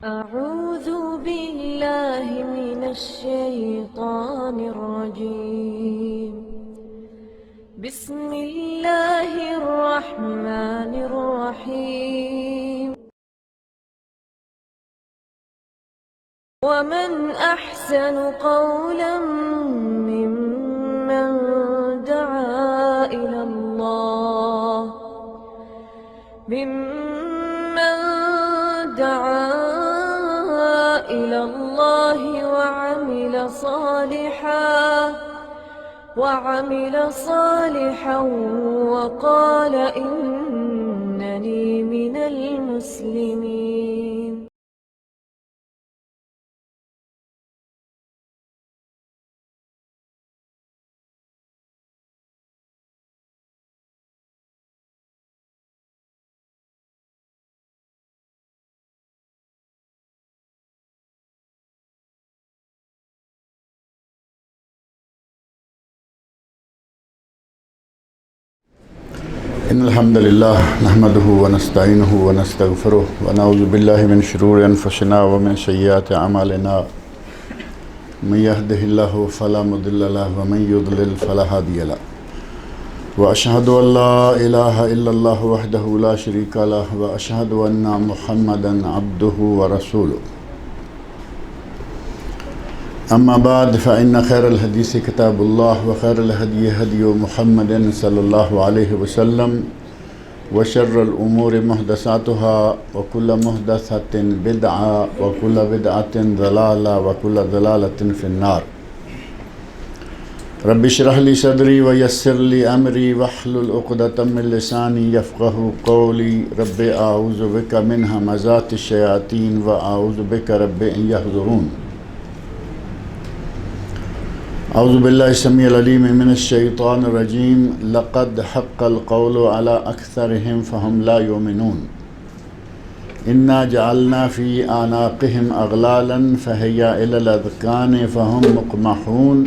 أعوذ بالله من الشيطان الرجيم. بسم الله الرحمن الرحيم. ومن أحسن قولا ممن دعا إلى الله وعمل صالحا وقال إنني من المسلمين. إن الحمد لله نحمده ونستعينه ونستغفره ونعوذ بالله من شرور أنفسنا ومن سيئات أعمالنا من يهده الله فلا مضل له ومن يضلل فلا هادي له وأشهد أن لا إله إلا الله وحده لا شريك له وأشهد أن محمدا عبده ورسوله. أما بعد فإن خير الحديث كتاب الله وخير الهدي هدي محمد صلى الله عليه وسلم وشر الأمور محدثاتها وكل محدثة بدعة وكل بدعة ضلالة وكل ضلالة في النار. رب اشرح لي صدري ويسر لي أمري واحلل عقدة من لساني يفقهوا قولي. رب أعوذ بك من همزات الشياطين وأعوذ بك رب أن يحضرون. اعوذ باللہ السمیع العلیم من الشیطان الرجیم. لقد حق القول على اکثرهم فهم لا یؤمنون. انا جعلنا فی اعناقهم اغلالا فهي الى الاذقان فهم مقمحون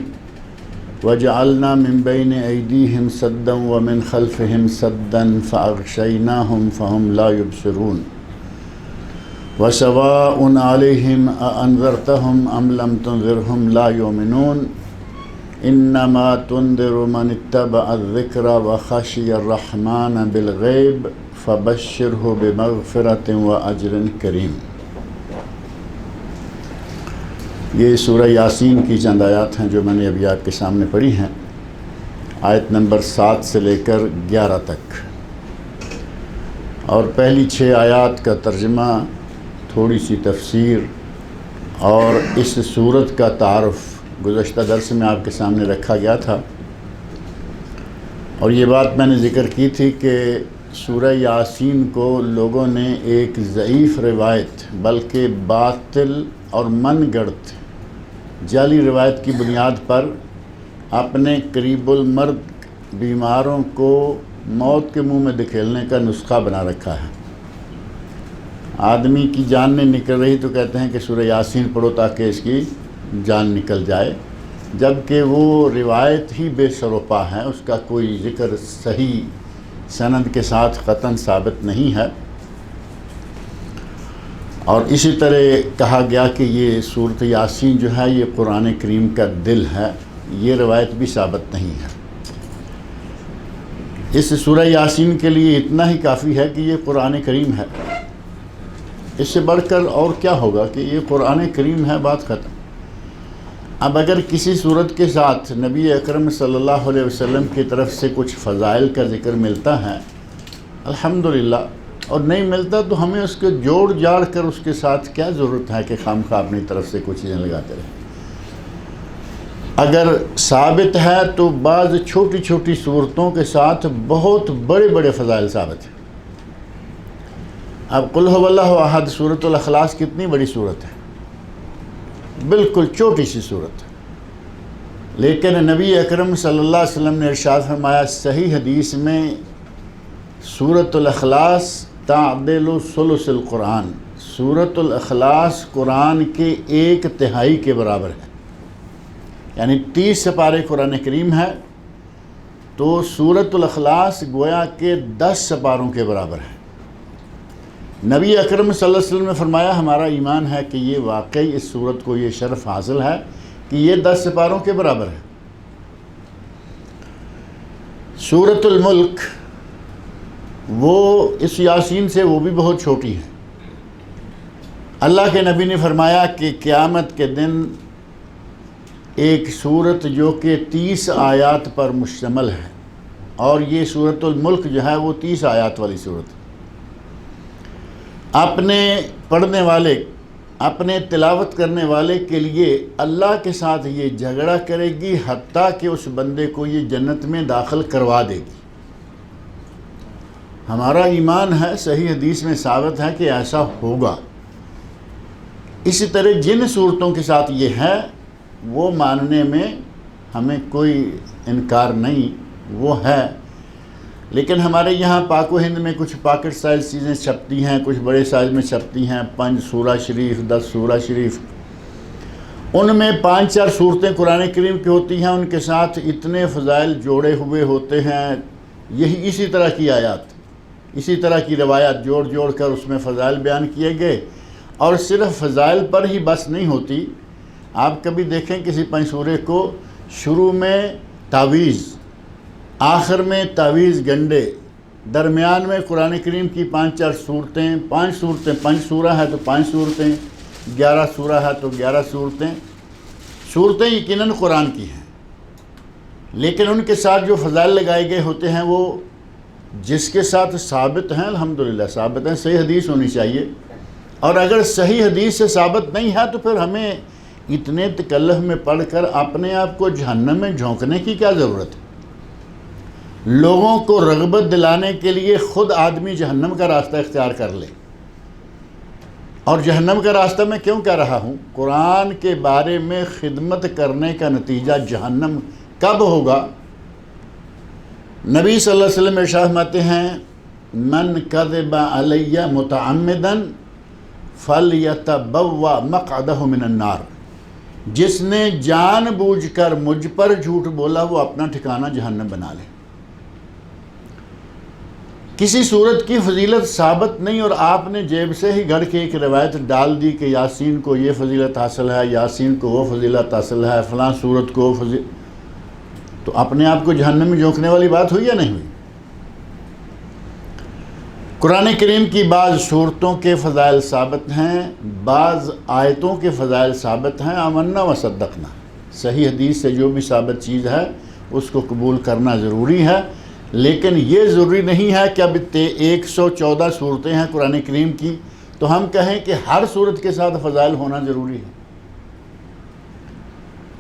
وجعلنا من بین ایدیهم سدا ومن خلفهم سدا فاغشیناهم فهم لا یبصرون. وسواء علیہم اانذرتهم ام لم تنذرهم لا یؤمنون. انما تنذر من اتبع الذکر وخشی الرحمن بالغیب فبشرہ بمغفرۃ واجر کریم. یہ سورہ یاسین کی چند آیات ہیں جو میں نے ابھی آپ کے سامنے پڑھی ہیں، آیت نمبر 7 سے لے کر 11 تک. اور پہلی 6 آیات کا ترجمہ، تھوڑی سی تفسیر اور اس سورت کا تعارف گزشتہ درس میں آپ کے سامنے رکھا گیا تھا. اور یہ بات میں نے ذکر کی تھی کہ سورہ یاسین کو لوگوں نے ایک ضعیف روایت، بلکہ باطل اور من گڑت جعلی روایت کی بنیاد پر اپنے قریب المرگ بیماروں کو موت کے منہ میں دھکیلنے کا نسخہ بنا رکھا ہے. آدمی کی جان نہیں نکل رہی تو کہتے ہیں کہ سورہ یاسین پڑھو تاکہ اس کی جان نکل جائے، جبکہ وہ روایت ہی بے سروپا ہے، اس کا کوئی ذکر صحیح سند کے ساتھ قطعاً ثابت نہیں ہے. اور اسی طرح کہا گیا کہ یہ سورۃ یاسین جو ہے یہ قرآن کریم کا دل ہے، یہ روایت بھی ثابت نہیں ہے. اس سورہ یاسین کے لیے اتنا ہی کافی ہے کہ یہ قرآن کریم ہے. اس سے بڑھ کر اور کیا ہوگا کہ یہ قرآن کریم ہے، بات ختم. اب اگر کسی صورت کے ساتھ نبی اکرم صلی اللہ علیہ وسلم کی طرف سے کچھ فضائل کا ذکر ملتا ہے الحمدللہ، اور نہیں ملتا تو ہمیں اس کو جوڑ جاڑ کر اس کے ساتھ کیا ضرورت ہے کہ خام خواہ اپنی طرف سے کچھ چیزیں لگاتے رہیں. اگر ثابت ہے تو بعض چھوٹی چھوٹی صورتوں کے ساتھ بہت بڑے بڑے فضائل ثابت ہیں. اب قل هو اللہ احد سورۃ الاخلاص کتنی بڑی صورت ہے، بالکل چھوٹی سی صورت، لیکن نبی اکرم صلی اللہ علیہ وسلم نے ارشاد فرمایا صحیح حدیث میں سورۃ الاخلاص تعدل ثلث القرآن. سورۃ الاخلاص قرآن کے 1/3 کے برابر ہے، یعنی 30 سپارے قرآن کریم ہے تو سورۃ الاخلاص گویا کہ 10 سپاروں کے برابر ہے. نبی اکرم صلی اللہ علیہ وسلم نے فرمایا ہمارا ایمان ہے کہ یہ واقعی اس صورت کو یہ شرف حاصل ہے کہ یہ 10 سپاروں کے برابر ہے۔ سورۃ الملک وہ اس یاسین سے وہ بھی بہت چھوٹی ہے۔ اللہ کے نبی نے فرمایا کہ قیامت کے دن ایک صورت جو کہ 30 آیات پر مشتمل ہے، اور یہ سورۃ الملک جو ہے وہ 30 آیات والی صورت ہے، اپنے پڑھنے والے، اپنے تلاوت کرنے والے کے لیے اللہ کے ساتھ یہ جھگڑا کرے گی حتیٰ کہ اس بندے کو یہ جنت میں داخل کروا دے گی۔ ہمارا ایمان ہے، صحیح حدیث میں ثابت ہے کہ ایسا ہوگا۔ اسی طرح جن صورتوں کے ساتھ یہ ہے وہ ماننے میں ہمیں کوئی انکار نہیں، وہ ہے۔ لیکن ہمارے یہاں پاک و ہند میں کچھ پاکٹ سائز چیزیں چھپتی ہیں، کچھ بڑے سائز میں چھپتی ہیں، 5 سورہ شریف، 10 سورہ شریف، ان میں 5-4 صورتیں قرآن کریم کی ہوتی ہیں، ان کے ساتھ اتنے فضائل جوڑے ہوئے ہوتے ہیں۔ یہی اسی طرح کی آیات، اسی طرح کی روایات جوڑ کر اس میں فضائل بیان کیے گئے، اور صرف فضائل پر ہی بس نہیں ہوتی۔ آپ کبھی دیکھیں کسی 5 سورے کو، شروع میں تعویذ، آخر میں تعویذ گنڈے، درمیان میں قرآن کریم کی 5-4 صورتیں، 5 صورتیں، 5 سورہ ہے تو 5 صورتیں، 11 سورہ ہے تو 11 صورتیں۔ صورتیں یقیناً قرآن کی ہیں، لیکن ان کے ساتھ جو فضائل لگائے گئے ہوتے ہیں وہ جس کے ساتھ ثابت ہیں، الحمدللہ ثابت ہیں، صحیح حدیث ہونی چاہیے۔ اور اگر صحیح حدیث سے ثابت نہیں ہے تو پھر ہمیں اتنے تکلف میں پڑھ کر اپنے آپ کو جہنم میں جھونکنے کی کیا ضرورت ہے؟ لوگوں کو رغبت دلانے کے لیے خود آدمی جہنم کا راستہ اختیار کر لے۔ اور جہنم کا راستہ میں کیوں کہہ رہا ہوں؟ قرآن کے بارے میں خدمت کرنے کا نتیجہ جہنم کب ہوگا؟ نبی صلی اللہ علیہ وسلم ارشاد فرماتے ہیں من کذب علی متعمدا فلیتبوأ مقعدہ من النار، جس نے جان بوجھ کر مجھ پر جھوٹ بولا وہ اپنا ٹھکانہ جہنم بنا لے۔ کسی صورت کی فضیلت ثابت نہیں، اور آپ نے جیب سے ہی گھڑ کے ایک روایت ڈال دی کہ یاسین کو یہ فضیلت حاصل ہے، یاسین کو وہ فضیلت حاصل ہے، فلاں صورت کو تو اپنے آپ کو جہنم میں جھونکنے والی بات ہوئی یا نہیں ہوئی؟ قرآن کریم کی بعض صورتوں کے فضائل ثابت ہیں، بعض آیتوں کے فضائل ثابت ہیں، آمنا و صدقنا، صحیح حدیث سے جو بھی ثابت چیز ہے اس کو قبول کرنا ضروری ہے۔ لیکن یہ ضروری نہیں ہے کہ اب 114 صورتیں ہیں قرآن کریم کی تو ہم کہیں کہ ہر صورت کے ساتھ فضائل ہونا ضروری ہے۔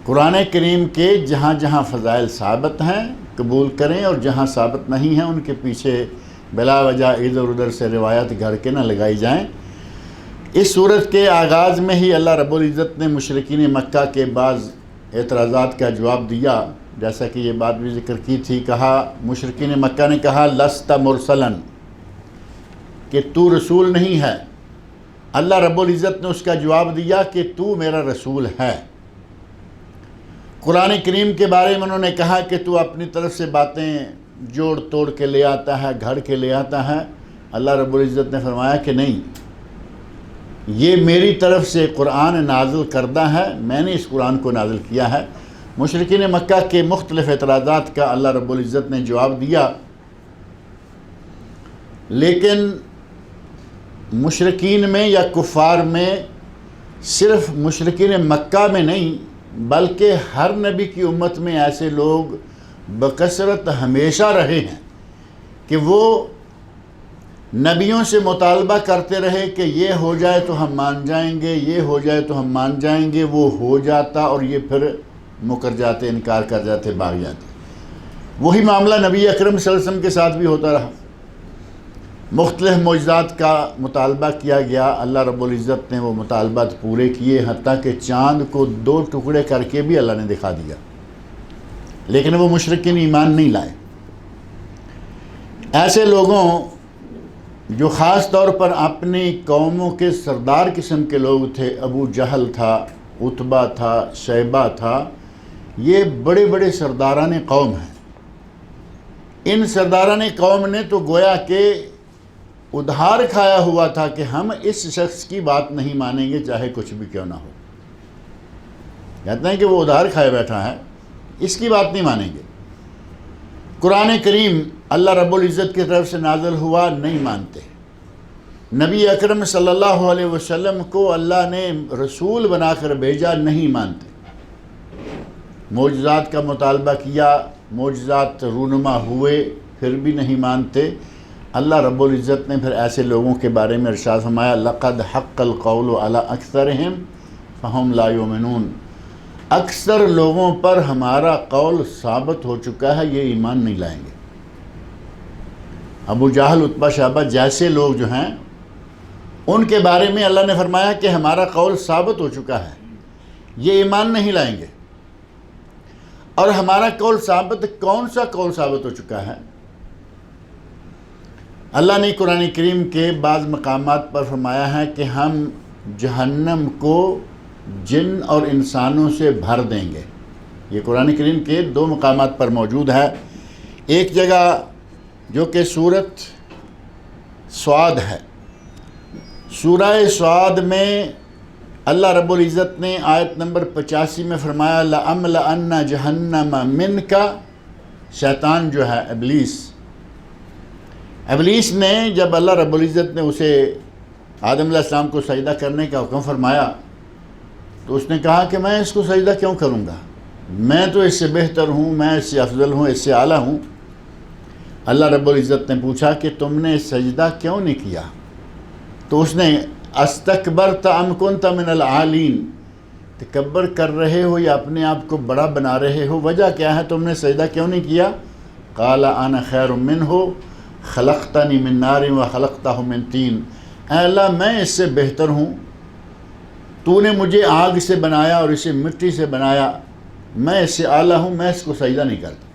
قرآن کریم کے جہاں جہاں فضائل ثابت ہیں قبول کریں، اور جہاں ثابت نہیں ہیں ان کے پیچھے بلا وجہ ادھر ادھر سے روایت گھڑ کے نہ لگائی جائیں۔ اس صورت کے آغاز میں ہی اللہ رب العزت نے مشرکین مکہ کے بعض اعتراضات کا جواب دیا، جیسا کہ یہ بات بھی ذکر کی تھی۔ کہا، مشرکین مکہ نے کہا لست مرسلن، کہ تو رسول نہیں ہے۔ اللہ رب العزت نے اس کا جواب دیا کہ تو میرا رسول ہے۔ قرآن کریم کے بارے میں انہوں نے کہا کہ تو اپنی طرف سے باتیں جوڑ توڑ کے لے آتا ہے، گھڑ کے لے آتا ہے۔ اللہ رب العزت نے فرمایا کہ نہیں، یہ میری طرف سے قرآن نازل کردہ ہے، میں نے اس قرآن کو نازل کیا ہے۔ مشرکین مکہ کے مختلف اعتراضات کا اللہ رب العزت نے جواب دیا، لیکن مشرکین میں یا کفار میں، صرف مشرکین مکہ میں نہیں بلکہ ہر نبی کی امت میں ایسے لوگ بکثرت ہمیشہ رہے ہیں کہ وہ نبیوں سے مطالبہ کرتے رہے کہ یہ ہو جائے تو ہم مان جائیں گے، یہ ہو جائے تو ہم مان جائیں گے۔ وہ ہو جاتا اور یہ پھر مکر جاتے، انکار کر جاتے، بھاگ جاتے۔ وہی معاملہ نبی اکرم صلی اللہ علیہ وسلم کے ساتھ بھی ہوتا رہا۔ مختلف معجزات کا مطالبہ کیا گیا، اللہ رب العزت نے وہ مطالبات پورے کیے، حتیٰ کہ چاند کو 2 ٹکڑے کر کے بھی اللہ نے دکھا دیا، لیکن وہ مشرکین ایمان نہیں لائے۔ ایسے لوگوں جو خاص طور پر اپنی قوموں کے سردار قسم کے لوگ تھے، ابو جہل تھا، عتبہ تھا، شیبہ تھا، یہ بڑے بڑے سرداران قوم ہیں۔ ان سرداران قوم نے تو گویا کہ ادھار کھایا ہوا تھا کہ ہم اس شخص کی بات نہیں مانیں گے چاہے کچھ بھی کیوں نہ ہو. کہتے ہیں کہ وہ ادھار کھائے بیٹھا ہے، اس کی بات نہیں مانیں گے. قرآن کریم اللہ رب العزت کی طرف سے نازل ہوا، نہیں مانتے. نبی اکرم صلی اللہ علیہ وسلم کو اللہ نے رسول بنا کر بھیجا، نہیں مانتے. معجزات کا مطالبہ کیا، معجزات رونما ہوئے، پھر بھی نہیں مانتے. اللہ رب العزت نے پھر ایسے لوگوں کے بارے میں ارشاد فرمایا لَقَدْ حَقَّ الْقَوْلُ عَلَىٰ أَكْثَرِهِمْ فَهُمْ لَا يُؤْمِنُونَ. اکثر لوگوں پر ہمارا قول ثابت ہو چکا ہے، یہ ایمان نہیں لائیں گے. ابو جہل، عتبہ، شیبہ جیسے لوگ جو ہیں ان کے بارے میں اللہ نے فرمایا کہ ہمارا قول ثابت ہو چکا ہے، یہ ایمان نہیں لائیں گے. اور ہمارا قول ثابت، کون سا قول ثابت ہو چکا ہے؟ اللہ نے قرآن کریم کے بعض مقامات پر فرمایا ہے کہ ہم جہنم کو جن اور انسانوں سے بھر دیں گے. یہ قرآن کریم کے 2 مقامات پر موجود ہے. ایک جگہ جو کہ سورۃ صاد ہے، سورہ صاد میں اللہ رب العزت نے آیت نمبر 85 میں فرمایا لَأَمْلَأَنَّ جَهَنَّمَ مِنْكَ. شیطان جو ہے، ابلیس نے جب اللہ رب العزت نے اسے آدم علیہ السلام کو سجدہ کرنے کا حکم فرمایا تو اس نے کہا کہ میں اس کو سجدہ کیوں کروں گا، میں تو اس سے بہتر ہوں، میں اس سے افضل ہوں، اس سے اعلیٰ ہوں. اللہ رب العزت نے پوچھا کہ تم نے سجدہ کیوں نہیں کیا؟ تو اس نے استکبرت ام کنت من العالین، تکبر کر رہے ہو یا اپنے آپ کو بڑا بنا رہے ہو، وجہ کیا ہے، تم نے سجدہ کیوں نہیں کیا؟ قال انا خیر منہ خلقتنی من نار وخلقتہ من طین. اے اللہ میں اس سے بہتر ہوں، تو نے مجھے آگ سے بنایا اور اسے مٹی سے بنایا، میں اس سے اعلیٰ ہوں، میں اس کو سجدہ نہیں کرتا.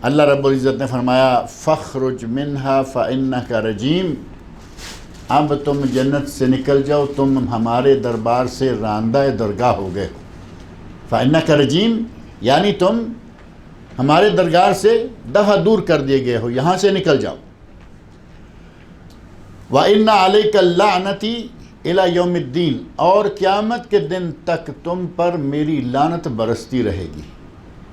اللہ رب العزت نے فرمایا فَخْرُجْ مِنْهَا فَإِنَّكَ رَجِيمٌ. اب تم جنت سے نکل جاؤ، تم ہمارے دربار سے راندہ درگاہ ہو گئے. فَإِنَّكَ رَجِيمٌ یعنی تم ہمارے درگاہ سے دفع دور کر دیے گئے ہو، یہاں سے نکل جاؤ. وَإِنَّ عَلَيْكَ اللَّعْنَةِ إِلَى يَوْمِ الدِّينِ اور قیامت کے دن تک تم پر میری لعنت برستی رہے گی.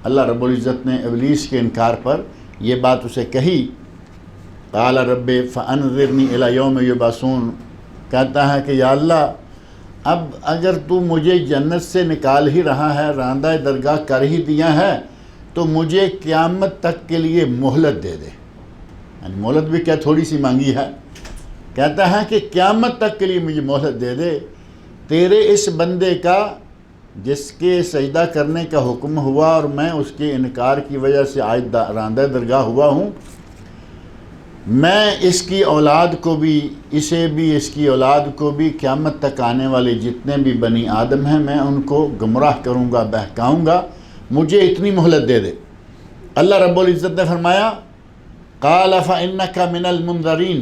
اللہ رب العزت نے ابلیس کے انکار پر یہ بات اسے کہی. قال رب فانظرنی الی یوم یبعثون. کہتا ہے کہ یا اللہ اب اگر تو مجھے جنت سے نکال ہی رہا ہے، راندہ درگاہ کر ہی دیا ہے، تو مجھے قیامت تک کے لیے مہلت دے دے. یعنی مہلت بھی کیا تھوڑی سی مانگی ہے، کہتا ہے کہ قیامت تک کے لیے مجھے مہلت دے دے. تیرے اس بندے کا جس کے سجدہ کرنے کا حکم ہوا اور میں اس کے انکار کی وجہ سے آج راندہ درگاہ ہوا ہوں، میں اس کی اولاد کو بھی، اسے بھی، اس کی اولاد کو بھی، قیامت تک آنے والے جتنے بھی بنی آدم ہیں میں ان کو گمراہ کروں گا، بہکاؤں گا، مجھے اتنی مہلت دے دے. اللہ رب العزت نے فرمایا قال فإنک من المنذرین.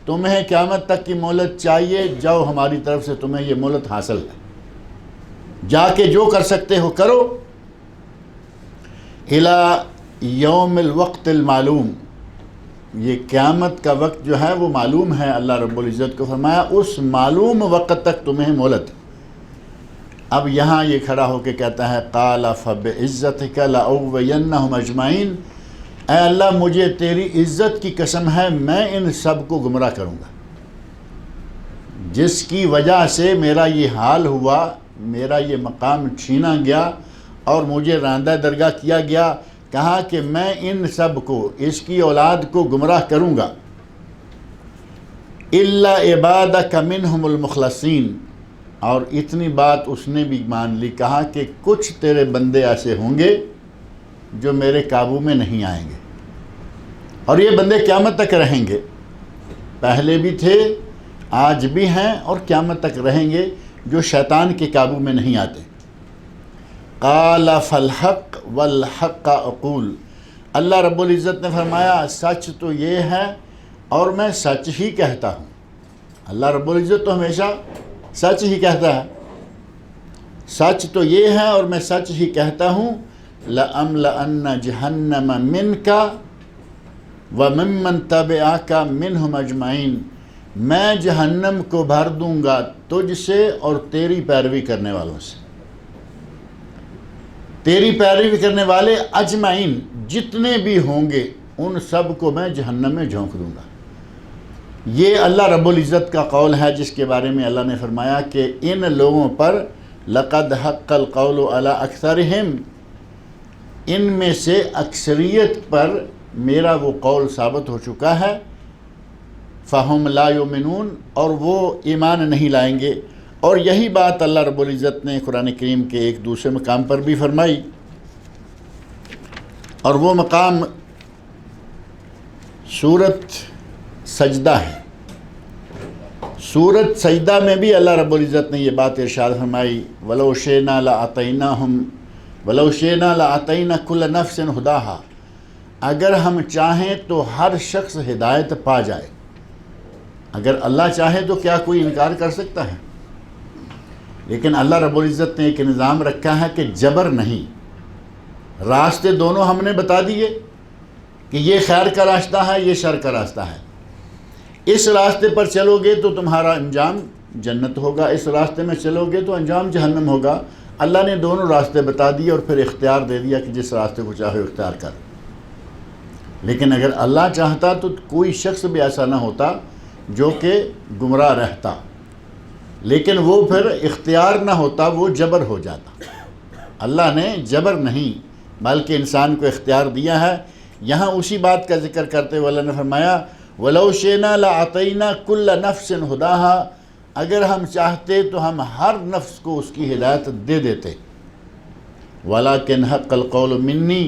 تمہیں قیامت تک کی مہلت چاہیے، جاؤ ہماری طرف سے تمہیں یہ مہلت حاصل ہے، جا کے جو کر سکتے ہو کرو. الی یوم الوقت المعلوم. یہ قیامت کا وقت جو ہے وہ معلوم ہے. اللہ رب العزت کو فرمایا اس معلوم وقت تک تمہیں مہلت. اب یہاں یہ کھڑا ہو کے کہتا ہے قال فبعزتک لأغوینہم اجمعین. اے اللہ مجھے تیری عزت کی قسم ہے میں ان سب کو گمراہ کروں گا، جس کی وجہ سے میرا یہ حال ہوا، میرا یہ مقام چھینا گیا اور مجھے راندہ درگاہ کیا گیا. کہا کہ میں ان سب کو، اس کی اولاد کو گمراہ کروں گا. الا عبادک منہم المخلصین. اور اتنی بات اس نے بھی مان لی. کہا کہ کچھ تیرے بندے ایسے ہوں گے جو میرے قابو میں نہیں آئیں گے، اور یہ بندے قیامت تک رہیں گے. پہلے بھی تھے، آج بھی ہیں اور قیامت تک رہیں گے، جو شیطان کے قابو میں نہیں آتے. قال فالحق والحق اقول. اللہ رب العزت نے فرمایا سچ تو یہ ہے اور میں سچ ہی کہتا ہوں. اللہ رب العزت تو ہمیشہ سچ ہی کہتا ہے. سچ تو یہ ہے اور میں سچ ہی کہتا ہوں. لَأَمْلَأَنَّ جَهَنَّمَ مِنْكَ وَمِمَّن تَبِعَكَ مِنْهُمْ اجمعین، میں جہنم کو بھر دوں گا تجھ سے اور تیری پیروی کرنے والوں سے، تیری پیروی کرنے والے اجمعین جتنے بھی ہوں گے ان سب کو میں جہنم میں جھونک دوں گا۔ یہ اللہ رب العزت کا قول ہے جس کے بارے میں اللہ نے فرمایا کہ ان لوگوں پر لقد حق القول علی اکثرہم، ان میں سے اکثریت پر میرا وہ قول ثابت ہو چکا ہے، فہم لا یؤمنون، اور وہ ایمان نہیں لائیں گے۔ اور یہی بات اللہ رب العزت نے قرآن کریم کے ایک دوسرے مقام پر بھی فرمائی، اور وہ مقام سورۃ سجدہ ہے۔ سورۃ سجدہ میں بھی اللہ رب العزت نے یہ بات ارشاد فرمائی، وَلَوْ شِئْنَا لَأَعْطَيْنَاهُمْ وَلَوْ شِئْنَا لَأَعْطَيْنَا كُلَّ نَفْسٍ هُدَاهَا، اگر ہم چاہیں تو ہر شخص ہدایت پا جائے۔ اگر اللہ چاہے تو کیا کوئی انکار کر سکتا ہے؟ لیکن اللہ رب العزت نے ایک نظام رکھا ہے کہ جبر نہیں، راستے دونوں ہم نے بتا دیے کہ یہ خیر کا راستہ ہے، یہ شر کا راستہ ہے۔ اس راستے پر چلو گے تو تمہارا انجام جنت ہوگا، اس راستے میں چلو گے تو انجام جہنم ہوگا۔ اللہ نے دونوں راستے بتا دیے اور پھر اختیار دے دیا کہ جس راستے کو چاہے اختیار کر۔ لیکن اگر اللہ چاہتا تو کوئی شخص بھی ایسا نہ ہوتا جو کہ گمراہ رہتا، لیکن وہ پھر اختیار نہ ہوتا، وہ جبر ہو جاتا۔ اللہ نے جبر نہیں بلکہ انسان کو اختیار دیا ہے۔ یہاں اسی بات کا ذکر کرتے ہوئے اللہ نے فرمایا وَلَوْ شِئْنَا لَأَعْطَيْنَا كُلَّ نَفْسٍ هُدَاهَا، اگر ہم چاہتے تو ہم ہر نفس کو اس کی ہدایت دے دیتے۔ وَلَكِنْ حَقَّ الْقَوْلُ مِنِّي،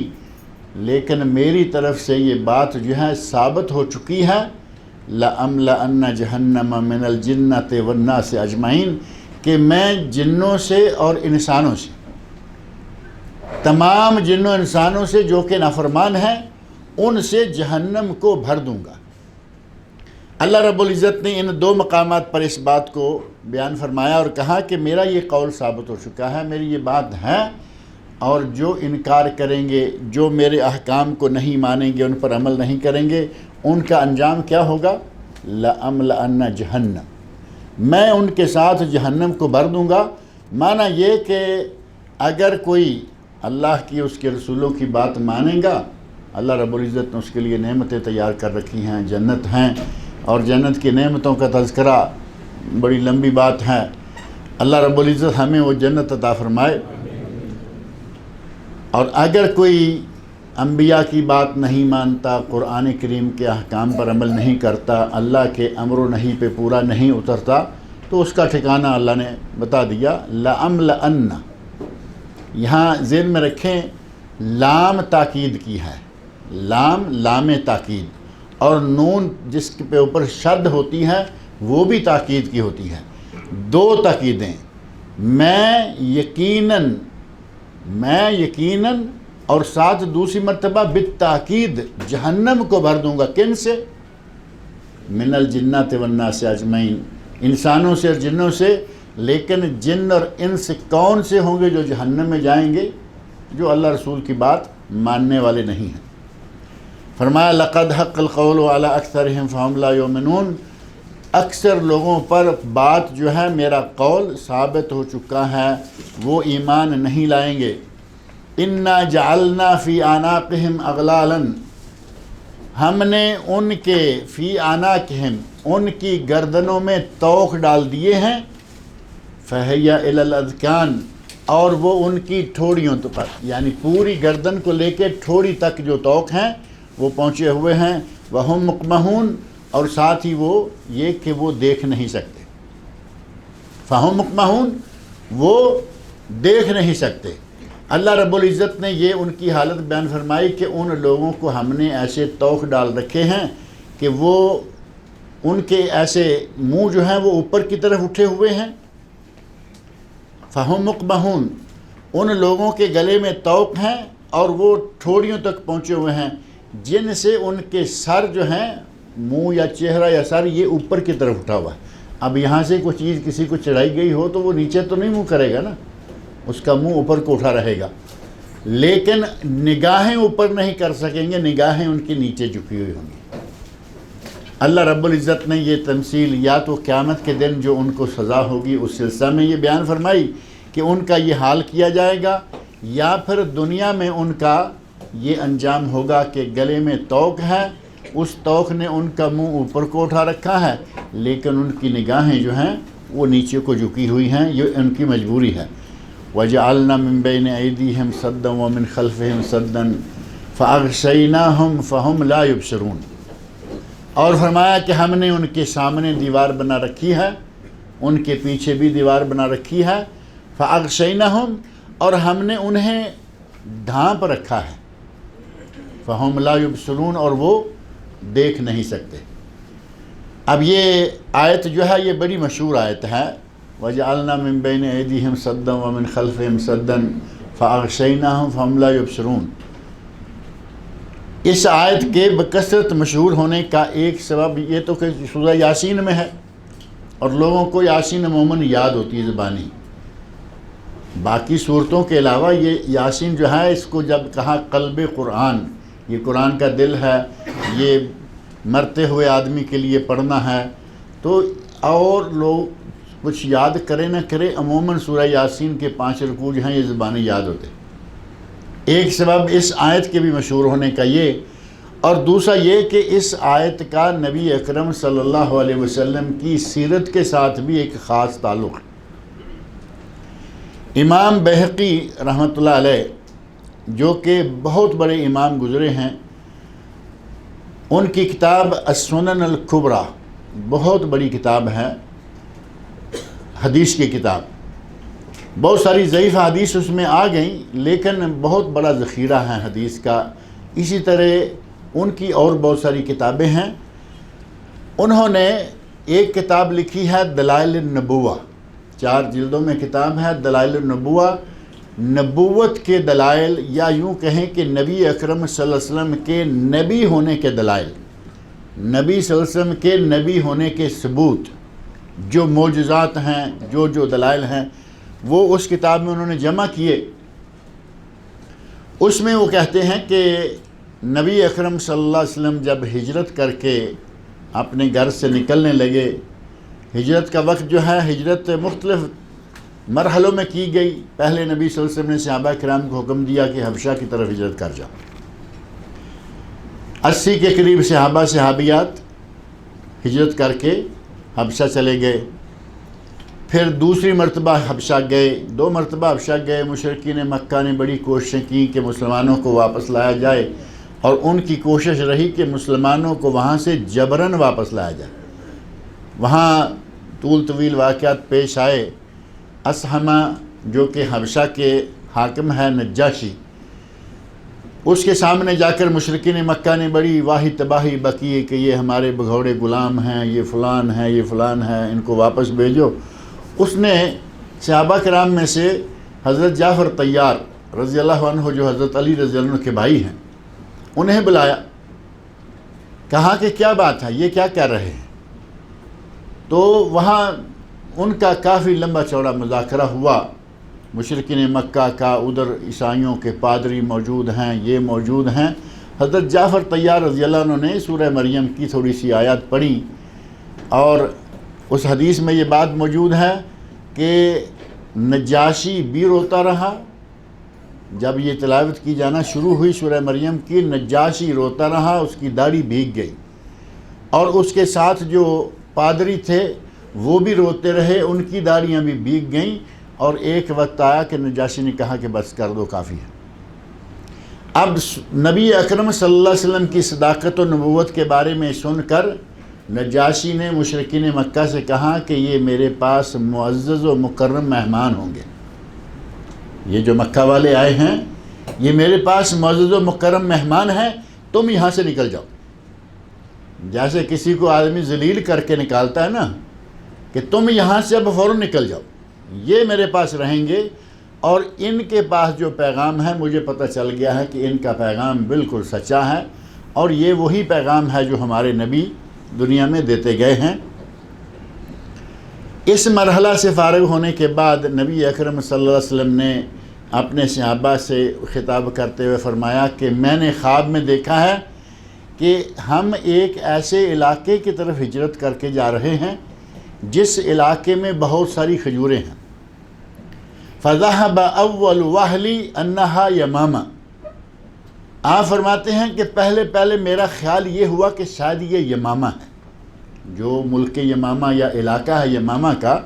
لیکن میری طرف سے یہ بات جو ہے ثابت ہو چکی ہے، لَأَمْلَأَنَّ جَهَنَّمَ مِنَ الْجِنَّةِ وَالنَّاسِ اجمعین، کہ میں جنوں سے اور انسانوں سے، تمام جنوں انسانوں سے جو کہ نافرمان ہیں، ان سے جہنم کو بھر دوں گا۔ اللہ رب العزت نے ان دو مقامات پر اس بات کو بیان فرمایا اور کہا کہ میرا یہ قول ثابت ہو چکا ہے، میری یہ بات ہے، اور جو انکار کریں گے، جو میرے احکام کو نہیں مانیں گے، ان پر عمل نہیں کریں گے، ان کا انجام کیا ہوگا؟ لَأَمْلَأَنَّ جَهَنَّمَ، میں ان کے ساتھ جہنم کو بھر دوں گا۔ معنی یہ کہ اگر کوئی اللہ کی اس کے رسولوں کی بات مانے گا، اللہ رب العزت نے اس کے لیے نعمتیں تیار کر رکھی ہیں، جنت ہیں، اور جنت کی نعمتوں کا تذکرہ بڑی لمبی بات ہے۔ اللہ رب العزت ہمیں وہ جنت عطا فرمائے۔ اور اگر کوئی انبیاء کی بات نہیں مانتا، قرآن کریم کے احکام پر عمل نہیں کرتا، اللہ کے امر و نہی پہ پورا نہیں اترتا، تو اس کا ٹھکانہ اللہ نے بتا دیا، لَأَمْلَأَنَّ۔ یہاں ذہن میں رکھیں، لام تاکید کی ہے، لام تاکید، اور نون جس کے اوپر شد ہوتی ہے وہ بھی تاکید کی ہوتی ہے، دو تاکیدیں، میں یقیناً اور ساتھ دوسری مرتبہ بالتاکید جہنم کو بھر دوں گا۔ کن سے؟ من الجنات والناس اجمعین، انسانوں سے اور جنوں سے۔ لیکن جن اور انس کون سے ہوں گے جو جہنم میں جائیں گے؟ جو اللہ رسول کی بات ماننے والے نہیں ہیں۔ فرمایا لقد حق القول علی اکثرہم فہم لا یؤمنون، اکثر لوگوں پر بات جو ہے میرا قول ثابت ہو چکا ہے، وہ ایمان نہیں لائیں گے۔ انا جعلنا فی اعناقہم اغلالا، ہم نے ان کے فی اعناقہم، ان کی گردنوں میں طوق ڈال دیے ہیں، فہی الی الاذقان، اور وہ ان کی ٹھوڑیوں پر، یعنی پوری گردن کو لے کے ٹھوڑی تک جو طوق ہیں وہ پہنچے ہوئے ہیں، وہم مقمحون، اور ساتھ ہی وہ یہ کہ وہ دیکھ نہیں سکتے، فہم مقمحون، وہ دیکھ نہیں سکتے۔ اللہ رب العزت نے یہ ان کی حالت بیان فرمائی کہ ان لوگوں کو ہم نے ایسے طوق ڈال رکھے ہیں کہ وہ ان کے ایسے منہ جو ہیں وہ اوپر کی طرف اٹھے ہوئے ہیں، فہم مقمحون، ان لوگوں کے گلے میں طوق ہیں اور وہ ٹھوڑیوں تک پہنچے ہوئے ہیں، جن سے ان کے سر جو ہیں، منہ یا چہرہ یا سر، یہ اوپر کی طرف اٹھا ہوا ہے۔ اب یہاں سے کوئی چیز کسی کو چڑھائی گئی ہو تو وہ نیچے تو نہیں منہ کرے گا نا، اس کا منہ اوپر کو اٹھا رہے گا۔ لیکن نگاہیں اوپر نہیں کر سکیں گے، نگاہیں ان کی نیچے جھکی ہوئی ہوں گی۔ اللہ رب العزت نے یہ تمثیل یا تو قیامت کے دن جو ان کو سزا ہوگی اس سلسلہ میں یہ بیان فرمائی کہ ان کا یہ حال کیا جائے گا، یا پھر دنیا میں ان کا یہ انجام ہوگا کہ گلے میں توق ہے، اس توق نے ان کا منہ اوپر کو اٹھا رکھا ہے، لیکن ان کی نگاہیں جو ہیں وہ نیچے کو جھکی ہوئی ہیں، یہ ان کی مجبوری ہے۔ وَجَعَلْنَا مِن بَيْنِ أَيْدِيهِمْ سَدًّا وَمِنْ خَلْفِهِمْ سَدًّا فَأَغْشَيْنَاهُمْ فَهُمْ لَا يُبْصِرُونَ، اور فرمایا کہ ہم نے ان کے سامنے دیوار بنا رکھی ہے، ان کے پیچھے بھی دیوار بنا رکھی ہے، فَأَغْشَيْنَاهُمْ، اور ہم نے انہیں ڈھانپ رکھا ہے، فَهُمْ لَا يُبْصِرُونَ، اور وہ دیکھ نہیں سکتے۔ اب یہ آیت جو ہے یہ بڑی مشہور آیت ہے، وَجَعَلْنَا مِن بَيْنِ أَيْدِيهِمْ سَدًّا وَمِنْ خَلْفِهِمْ سَدًّا فَأَغْشَيْنَاهُمْ فَهُمْ لَا يُبْصِرُونَ۔ اس آیت کے بکثرت مشہور ہونے کا ایک سبب یہ تو کہ سورہ یاسین میں ہے، اور لوگوں کو یاسین عموماً یاد ہوتی ہے زبانی، باقی صورتوں کے علاوہ یہ یاسین جو ہے اس کو جب کہا قلب قرآن، یہ قرآن کا دل ہے، یہ مرتے ہوئے آدمی کے لیے پڑھنا ہے، تو اور لوگ کچھ یاد کرے نہ کرے عموماً سورہ یاسین کے 5 رکوع جو ہیں یہ زبانی یاد ہوتے۔ ایک سبب اس آیت کے بھی مشہور ہونے کا یہ، اور دوسرا یہ کہ اس آیت کا نبی اکرم صلی اللہ علیہ وسلم کی سیرت کے ساتھ بھی ایک خاص تعلق ہے۔ امام بہقی رحمۃ اللہ علیہ جو کہ بہت بڑے امام گزرے ہیں، ان کی کتاب السنن الکبریٰ بہت بڑی کتاب ہے، حدیث کی کتاب، بہت ساری ضعیف حدیث اس میں آ گئیں، لیکن بہت بڑا ذخیرہ ہے حدیث کا۔ اسی طرح ان کی اور بہت ساری کتابیں ہیں۔ انہوں نے ایک کتاب لکھی ہے دلائل النبوہ، 4 جلدوں میں کتاب ہے دلائل النبوہ، نبوت کے دلائل، یا یوں کہیں کہ نبی اکرم صلی اللہ علیہ وسلم کے نبی ہونے کے دلائل، نبی صلی اللہ علیہ وسلم کے نبی ہونے کے ثبوت، جو معجزات ہیں، جو دلائل ہیں، وہ اس کتاب میں انہوں نے جمع کیے۔ اس میں وہ کہتے ہیں کہ نبی اکرم صلی اللہ علیہ وسلم جب ہجرت کر کے اپنے گھر سے نکلنے لگے، ہجرت کا وقت جو ہے، ہجرت مختلف مرحلوں میں کی گئی۔ پہلے نبی صلی اللہ علیہ وسلم نے صحابہ کرام کو حکم دیا کہ حبشہ کی طرف ہجرت کر جاؤ، 80 کے قریب صحابہ صحابیات ہجرت کر کے حبشہ چلے گئے۔ پھر دوسری مرتبہ حبشہ گئے، 2 مرتبہ حبشہ گئے۔ مشرکین مکہ نے بڑی کوششیں کی کہ مسلمانوں کو واپس لایا جائے، اور ان کی کوشش رہی کہ مسلمانوں کو وہاں سے جبراً واپس لایا جائے۔ وہاں طول طویل واقعات پیش آئے۔ اسہمہ جو کہ حبشہ کے حاکم ہے، نجاشی، اس کے سامنے جا کر مشرکین مکہ نے بڑی واہی تباہی بکی کہ یہ ہمارے بگھوڑے غلام ہیں، یہ فلان ہیں، یہ فلان ہے، ان کو واپس بھیجو۔ اس نے صحابہ کرام میں سے حضرت جعفر طیار رضی اللہ عنہ، جو حضرت علی رضی اللہ عنہ کے بھائی ہیں، انہیں بلایا، کہا کہ کیا بات ہے، یہ کیا کہہ رہے ہیں؟ تو وہاں ان کا کافی لمبا چوڑا مذاکرہ ہوا، مشرکین مکہ کا، ادھر عیسائیوں کے پادری موجود ہیں، یہ موجود ہیں۔ حضرت جعفر طیار رضی اللہ عنہ نے سورہ مریم کی تھوڑی سی آیات پڑھی، اور اس حدیث میں یہ بات موجود ہے کہ نجاشی بھی روتا رہا۔ جب یہ تلاوت کی جانا شروع ہوئی سورہ مریم کی، نجاشی روتا رہا، اس کی داڑھی بھیگ گئی، اور اس کے ساتھ جو پادری تھے وہ بھی روتے رہے، ان کی داڑیاں بھی بھیگ گئیں، اور ایک وقت آیا کہ نجاشی نے کہا کہ بس کر دو، کافی ہے۔ اب نبی اکرم صلی اللہ علیہ وسلم کی صداقت و نبوت کے بارے میں سن کر نجاشی نے مشرکین مکہ سے کہا کہ یہ میرے پاس معزز و مکرم مہمان ہوں گے، یہ جو مکہ والے آئے ہیں یہ میرے پاس معزز و مکرم مہمان ہیں، تم یہاں سے نکل جاؤ۔ جیسے کسی کو آدمی ذلیل کر کے نکالتا ہے نا، کہ تم یہاں سے اب فوراً نکل جاؤ، یہ میرے پاس رہیں گے، اور ان کے پاس جو پیغام ہے مجھے پتہ چل گیا ہے کہ ان کا پیغام بالکل سچا ہے، اور یہ وہی پیغام ہے جو ہمارے نبی دنیا میں دیتے گئے ہیں۔ اس مرحلہ سے فارغ ہونے کے بعد نبی اکرم صلی اللہ علیہ وسلم نے اپنے صحابہ سے خطاب کرتے ہوئے فرمایا کہ میں نے خواب میں دیکھا ہے کہ ہم ایک ایسے علاقے کی طرف ہجرت کر کے جا رہے ہیں جس علاقے میں بہت ساری کھجوریں ہیں۔ فَذَهَبَ أَوَّلُ وَهْلِي أَنَّهَا یمامہ، آپ فرماتے ہیں کہ پہلے میرا خیال یہ ہوا کہ شاید یہ یمامہ ہے، جو ملک یمامہ یا علاقہ ہے یمامہ کا،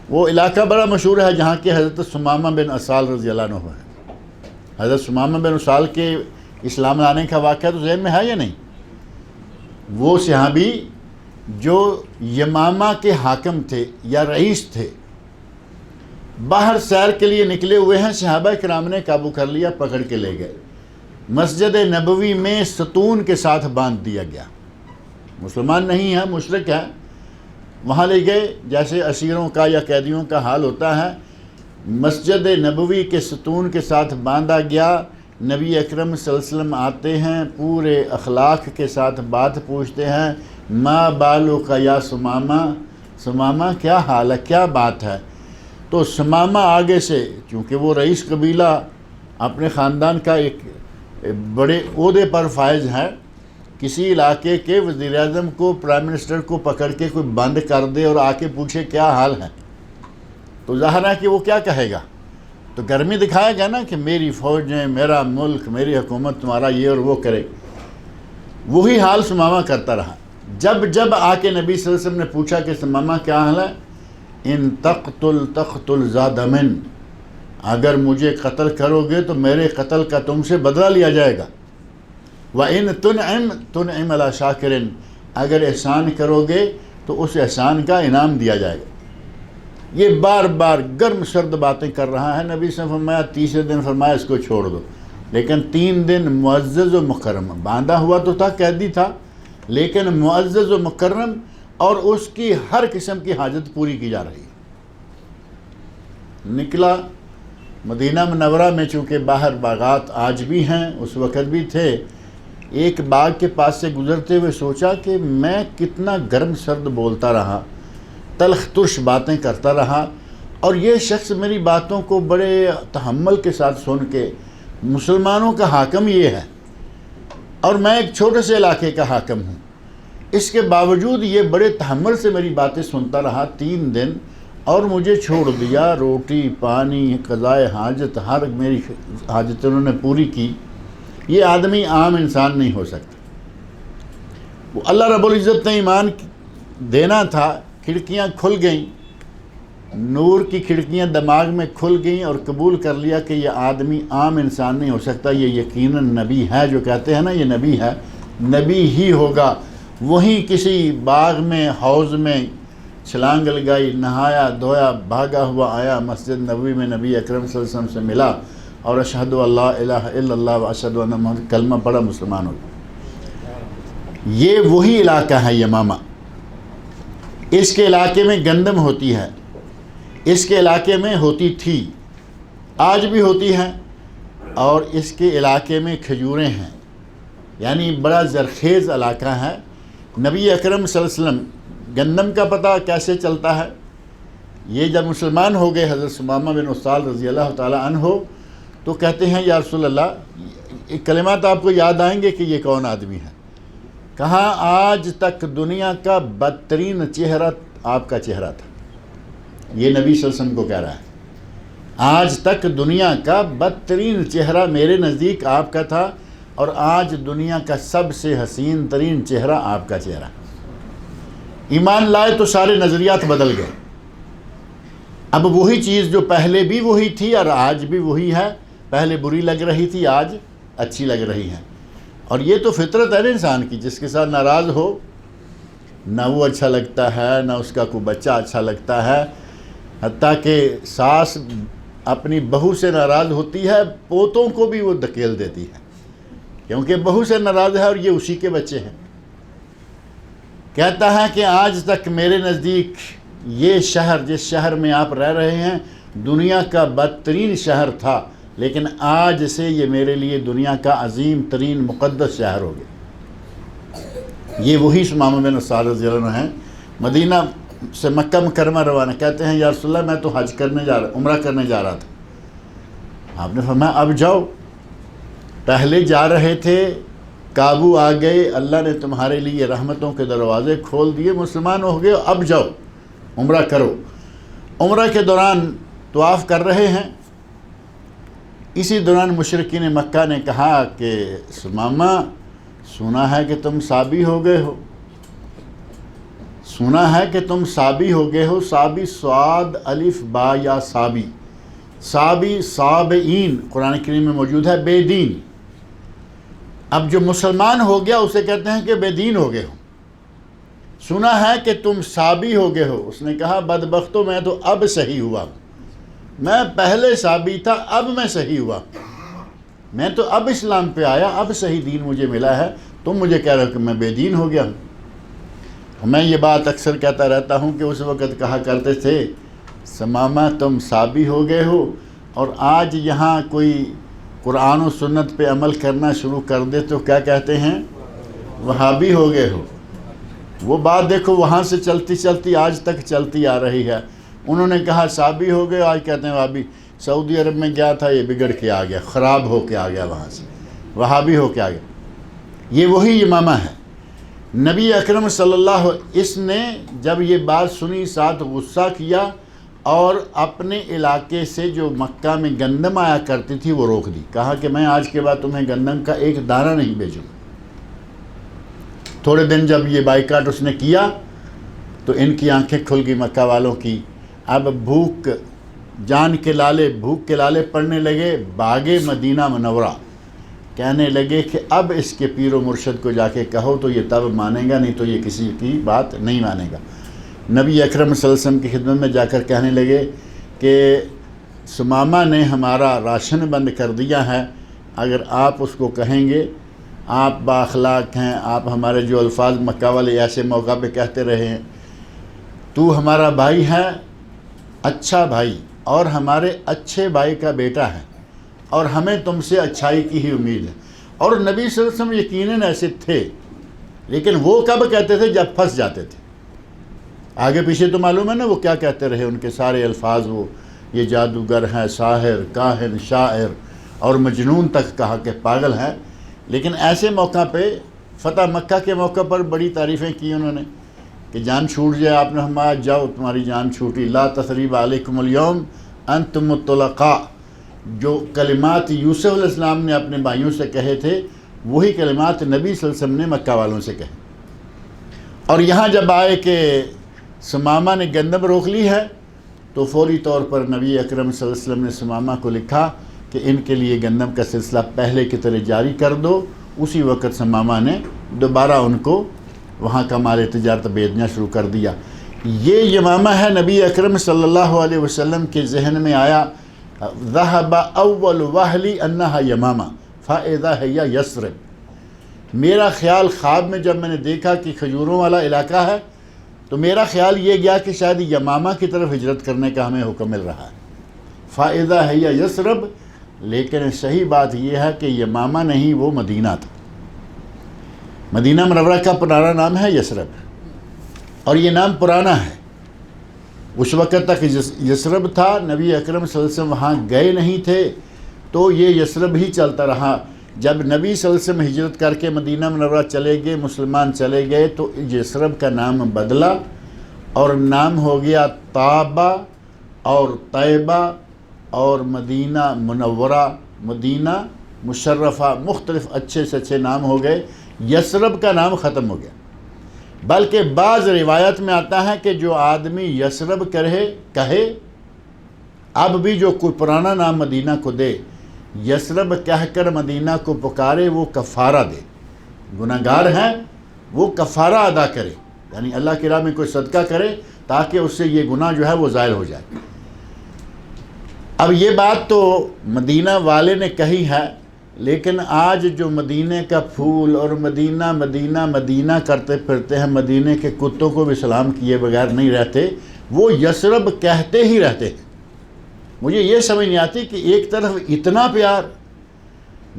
وہ علاقہ بڑا مشہور ہے جہاں کے حضرت ثمامہ بن اسال رضی اللہ عنہ ہے۔ حضرت ثمامہ بن اسال کے اسلام لانے کا واقعہ تو ذہن میں ہے یا نہیں؟ وہ صحابی جو یمامہ کے حاکم تھے یا رئیس تھے، باہر سیر کے لیے نکلے ہوئے ہیں، صحابہ کرام نے قابو کر لیا، پکڑ کے لے گئے، مسجد نبوی میں ستون کے ساتھ باندھ دیا گیا۔ مسلمان نہیں ہے، مشرک ہے، وہاں لے گئے، جیسے اسیروں کا یا قیدیوں کا حال ہوتا ہے، مسجد نبوی کے ستون کے ساتھ باندھا گیا۔ نبی اکرم صلی اللہ علیہ وسلم آتے ہیں، پورے اخلاق کے ساتھ بات پوچھتے ہیں، ما بالک یا ثمامہ، ثمامہ کیا حال ہے، کیا بات ہے؟ تو ثمامہ آگے سے، چونکہ وہ رئیس قبیلہ اپنے خاندان کا ایک بڑے عہدے پر فائز ہے، کسی علاقے کے وزیر اعظم کو، پرائم منسٹر کو پکڑ کے کوئی بند کر دے اور آ کے پوچھے کیا حال ہے، تو ظاہر ہے کہ وہ کیا کہے گا؟ تو گرمی دکھائے گا نا کہ میری فوجیں، میرا ملک، میری حکومت تمہارا یہ اور وہ کرے۔ وہی حال ثمامہ کرتا رہا۔ جب آ کے نبی صلی اللہ علیہ وسلم نے پوچھا کہ ثمامہ کیا حال ہے، ان تقتل ذا دمن، اگر مجھے قتل کرو گے تو میرے قتل کا تم سے بدلہ لیا جائے گا، وَإِن تُنْعِمْ عَلَى شَاكِرٍ، اگر احسان کرو گے تو اس احسان کا انعام دیا جائے گا۔ یہ بار بار گرم سرد باتیں کر رہا ہے۔ نبی صلی اللہ علیہ وسلم فرمایا، تیسرے دن فرمایا اس کو چھوڑ دو، لیکن 3 دن معزز و مکرم، باندھا ہوا تو تھا، قیدی تھا، لیکن معزز و مکرم، اور اس کی ہر قسم کی حاجت پوری کی جا رہی ہے۔ نکلا مدینہ منورہ میں، چونکہ باہر باغات آج بھی ہیں، اس وقت بھی تھے، ایک باغ کے پاس سے گزرتے ہوئے سوچا کہ میں کتنا گرم سرد بولتا رہا، تلخ ترش باتیں کرتا رہا، اور یہ شخص میری باتوں کو بڑے تحمل کے ساتھ سن کے، مسلمانوں کا حاکم یہ ہے اور میں ایک چھوٹے سے علاقے کا حاکم ہوں، اس کے باوجود یہ بڑے تحمل سے میری باتیں سنتا رہا 3 دن، اور مجھے چھوڑ دیا۔ روٹی پانی قضائے حاجت، ہر میری حاجت انہوں نے پوری کی۔ یہ آدمی عام انسان نہیں ہو سکتا۔ وہ اللہ رب العزت نے ایمان دینا تھا، کھڑکیاں کھل گئیں، نور کی کھڑکیاں دماغ میں کھل گئیں، اور قبول کر لیا کہ یہ آدمی عام انسان نہیں ہو سکتا، یہ یقیناً نبی ہے، جو کہتے ہیں نا یہ نبی ہے، نبی ہی ہوگا۔ وہیں کسی باغ میں، حوض میں چھلانگ لگائی، نہایا دھویا، بھاگا ہوا آیا مسجد نبوی میں، نبی اکرم صلی اللہ علیہ وسلم سے ملا، اور اشہد اللہ الہ الا اللہ و اشہد ان محمد، کلمہ پڑھا، مسلمان ہو گیا۔ یہ وہی علاقہ ہے یمامہ۔ اس کے علاقے میں گندم ہوتی ہے، اس کے علاقے میں ہوتی تھی، آج بھی ہوتی ہے، اور اس کے علاقے میں کھجوریں ہیں، یعنی بڑا زرخیز علاقہ ہے۔ نبی اکرم صلی اللہ علیہ وسلم، گندم کا پتہ کیسے چلتا ہے؟ یہ جب مسلمان ہو گئے حضرت ثمامہ بن اسال رضی اللہ تعالی عنہ، تو کہتے ہیں یا رسول اللہ، کلمات آپ کو یاد آئیں گے کہ یہ کون آدمی ہے؟ کہا آج تک دنیا کا بدترین چہرہ آپ کا چہرہ تھا۔ یہ نبی صلی اللہ علیہ وسلم کو کہہ رہا ہے، آج تک دنیا کا بدترین چہرہ میرے نزدیک آپ کا تھا، اور آج دنیا کا سب سے حسین ترین چہرہ آپ کا چہرہ۔ ایمان لائے تو سارے نظریات بدل گئے۔ اب وہی چیز جو پہلے بھی وہی تھی اور آج بھی وہی ہے، پہلے بری لگ رہی تھی، آج اچھی لگ رہی ہے۔ اور یہ تو فطرت ہے نا انسان کی، جس کے ساتھ ناراض ہو، نہ وہ اچھا لگتا ہے، نہ اس کا کوئی بچہ اچھا لگتا ہے، حتیٰ کہ ساس اپنی بہو سے ناراض ہوتی ہے، پوتوں کو بھی وہ دھکیل دیتی ہے، کیونکہ بہو سے ناراض ہے اور یہ اسی کے بچے ہیں۔ کہتا ہے کہ آج تک میرے نزدیک یہ شہر، جس شہر میں آپ رہ رہے ہیں، دنیا کا بدترین شہر تھا، لیکن آج سے یہ میرے لیے دنیا کا عظیم ترین مقدس شہر ہو گیا۔ یہ وہی ثمامہ بن اسال رضی اللہ عنہ ہیں، مدینہ سے مکہ مکرمہ روانہ۔ کہتے ہیں یا رسول اللہ، میں تو حج کرنے جا رہا، عمرہ کرنے جا رہا تھا، آپ نے فرمایا اب جاؤ، پہلے جا رہے تھے، قابو آ گئے، اللہ نے تمہارے لیے رحمتوں کے دروازے کھول دیے، مسلمان ہو گئے، اب جاؤ عمرہ کرو۔ عمرہ کے دوران طواف کر رہے ہیں، اسی دوران مشرکین مکہ نے کہا کہ ثمامہ سنا ہے کہ تم صابی ہو گئے ہو، سنا ہے کہ تم صابی ہو گئے ہو۔ صابی صاد الف با یا صابی، صابی صابئین قرآن کریم میں موجود ہے، بے دین۔ اب جو مسلمان ہو گیا اسے کہتے ہیں کہ بے دین ہو گئے ہو۔ سنا ہے کہ تم صابی ہو گئے ہو۔ اس نے کہا بدبختو میں تو اب صحیح ہوا، میں پہلے صابی تھا، اب میں صحیح ہوا، میں تو اب اسلام پہ آیا، اب صحیح دین مجھے ملا ہے، تم مجھے کہہ رہے ہو کہ میں بے دین ہو گیا ہوں۔ میں یہ بات اکثر کہتا رہتا ہوں کہ اس وقت کہا کرتے تھے ثمامہ تم صابی ہو گئے ہو، اور آج یہاں کوئی قرآن و سنت پہ عمل کرنا شروع کر دے تو کیا کہتے ہیں؟ وہابی ہو گئے ہو۔ وہ بات دیکھو وہاں سے چلتی چلتی آج تک چلتی آ رہی ہے۔ انہوں نے کہا صابی ہو گئے، آج کہتے ہیں وہابی۔ سعودی عرب میں گیا تھا، یہ بگڑ کے آ گیا، خراب ہو کے آ گیا، وہاں سے وہابی ہو کے آ گیا۔ یہ وہی امامہ ہے۔ نبی اکرم صلی اللہ اس نے جب یہ بات سنی ساتھ غصہ کیا، اور اپنے علاقے سے جو مکہ میں گندم آیا کرتی تھی وہ روک دی، کہا کہ میں آج کے بعد تمہیں گندم کا ایک دانہ نہیں بھیجوں۔ تھوڑے دن جب یہ بائیکاٹ اس نے کیا تو ان کی آنکھیں کھل گئی مکہ والوں کی۔ اب بھوک کے لالے پڑنے لگے، بھاگے مدینہ منورہ، کہنے لگے کہ اب اس کے پیر و مرشد کو جا کے کہو تو یہ تب مانے گا، نہیں تو یہ کسی کی بات نہیں مانے گا۔ نبی اکرم صلی اللہ علیہ وسلم کی خدمت میں جا کر کہنے لگے کہ ثمامہ نے ہمارا راشن بند کر دیا ہے، اگر آپ اس کو کہیں گے، آپ بااخلاق ہیں، آپ ہمارے جو الفاظ مکہ والے ایسے موقع پہ کہتے رہے ہیں، تو ہمارا بھائی ہے، اچھا بھائی، اور ہمارے اچھے بھائی کا بیٹا ہے، اور ہمیں تم سے اچھائی کی ہی امید ہے۔ اور نبی صلی اللہ علیہ وسلم یقیناً ایسے تھے، لیکن وہ کب کہتے تھے؟ جب پھنس جاتے تھے۔ آگے پیچھے تو معلوم ہے نا وہ کیا کہتے رہے، ان کے سارے الفاظ، وہ یہ جادوگر ہے، ساحر، کاہن، شاعر، اور مجنون تک کہا کہ پاگل ہے۔ لیکن ایسے موقع پہ فتح مکہ کے موقع پر بڑی تعریفیں کی انہوں نے کہ جان چھوٹ جائے، آپ نے ہمارا جاؤ تمہاری جان چھوٹی، لا تثریب علیکم اليوم انتم الطلقاء۔ جو کلمات یوسف علیہ السلام نے اپنے بھائیوں سے کہے تھے وہی کلمات نبی صلی اللہ علیہ وسلم نے مکہ والوں سے کہے۔ اور یہاں جب آئے کہ ثمامہ نے گندم روک لی ہے تو فوری طور پر نبی اکرم صلی اللہ علیہ وسلم نے ثمامہ کو لکھا کہ ان کے لیے گندم کا سلسلہ پہلے کی طرح جاری کر دو۔ اسی وقت ثمامہ نے دوبارہ ان کو وہاں کا مال تجارت بیچنا شروع کر دیا۔ یہ یمامہ ہے نبی اکرم صلی اللہ علیہ وسلم کے ذہن میں آیا، ذہب اول وحلی انہا یمامہ فاذا ہی یثرب۔ میرا خیال خواب میں جب میں نے دیکھا کہ کھجوروں والا علاقہ ہے تو میرا خیال یہ گیا کہ شاید یمامہ کی طرف ہجرت کرنے کا ہمیں حکم مل رہا ہے، فاذا ہی یثرب۔ لیکن صحیح بات یہ ہے کہ یمامہ نہیں، وہ مدینہ تھا۔ مدینہ منورہ کا پرانا نام ہے یثرب، اور یہ نام پرانا ہے۔ اس وقت تک یثرب تھا، نبی اکرم صلی اللہ علیہ وسلم وہاں گئے نہیں تھے تو یہ یثرب ہی چلتا رہا۔ جب نبی صلی اللہ علیہ وسلم ہجرت کر کے مدینہ منورہ چلے گئے، مسلمان چلے گئے، تو یثرب کا نام بدلا اور نام ہو گیا طابہ اور طیبہ اور مدینہ منورہ، مدینہ مشرفہ، مختلف اچھے سے اچھے نام ہو گئے۔ یثرب کا نام ختم ہو گیا۔ بلکہ بعض روایت میں آتا ہے کہ جو آدمی یثرب کہے، اب بھی جو کوئی پرانا نام مدینہ کو دے، یثرب کہہ کر مدینہ کو پکارے، وہ کفارہ دے۔ گناہگار ہیں وہ کفارہ ادا کرے، یعنی اللہ کی راہ میں کوئی صدقہ کرے تاکہ اس سے یہ گناہ جو ہے وہ زائل ہو جائے۔ اب یہ بات تو مدینہ والے نے کہی ہے، لیکن آج جو مدینہ کا پھول اور مدینہ مدینہ مدینہ کرتے پھرتے ہیں، مدینہ کے کتوں کو بھی سلام کیے بغیر نہیں رہتے، وہ یثرب کہتے ہی رہتے ہیں۔ مجھے یہ سمجھ نہیں آتی کہ ایک طرف اتنا پیار،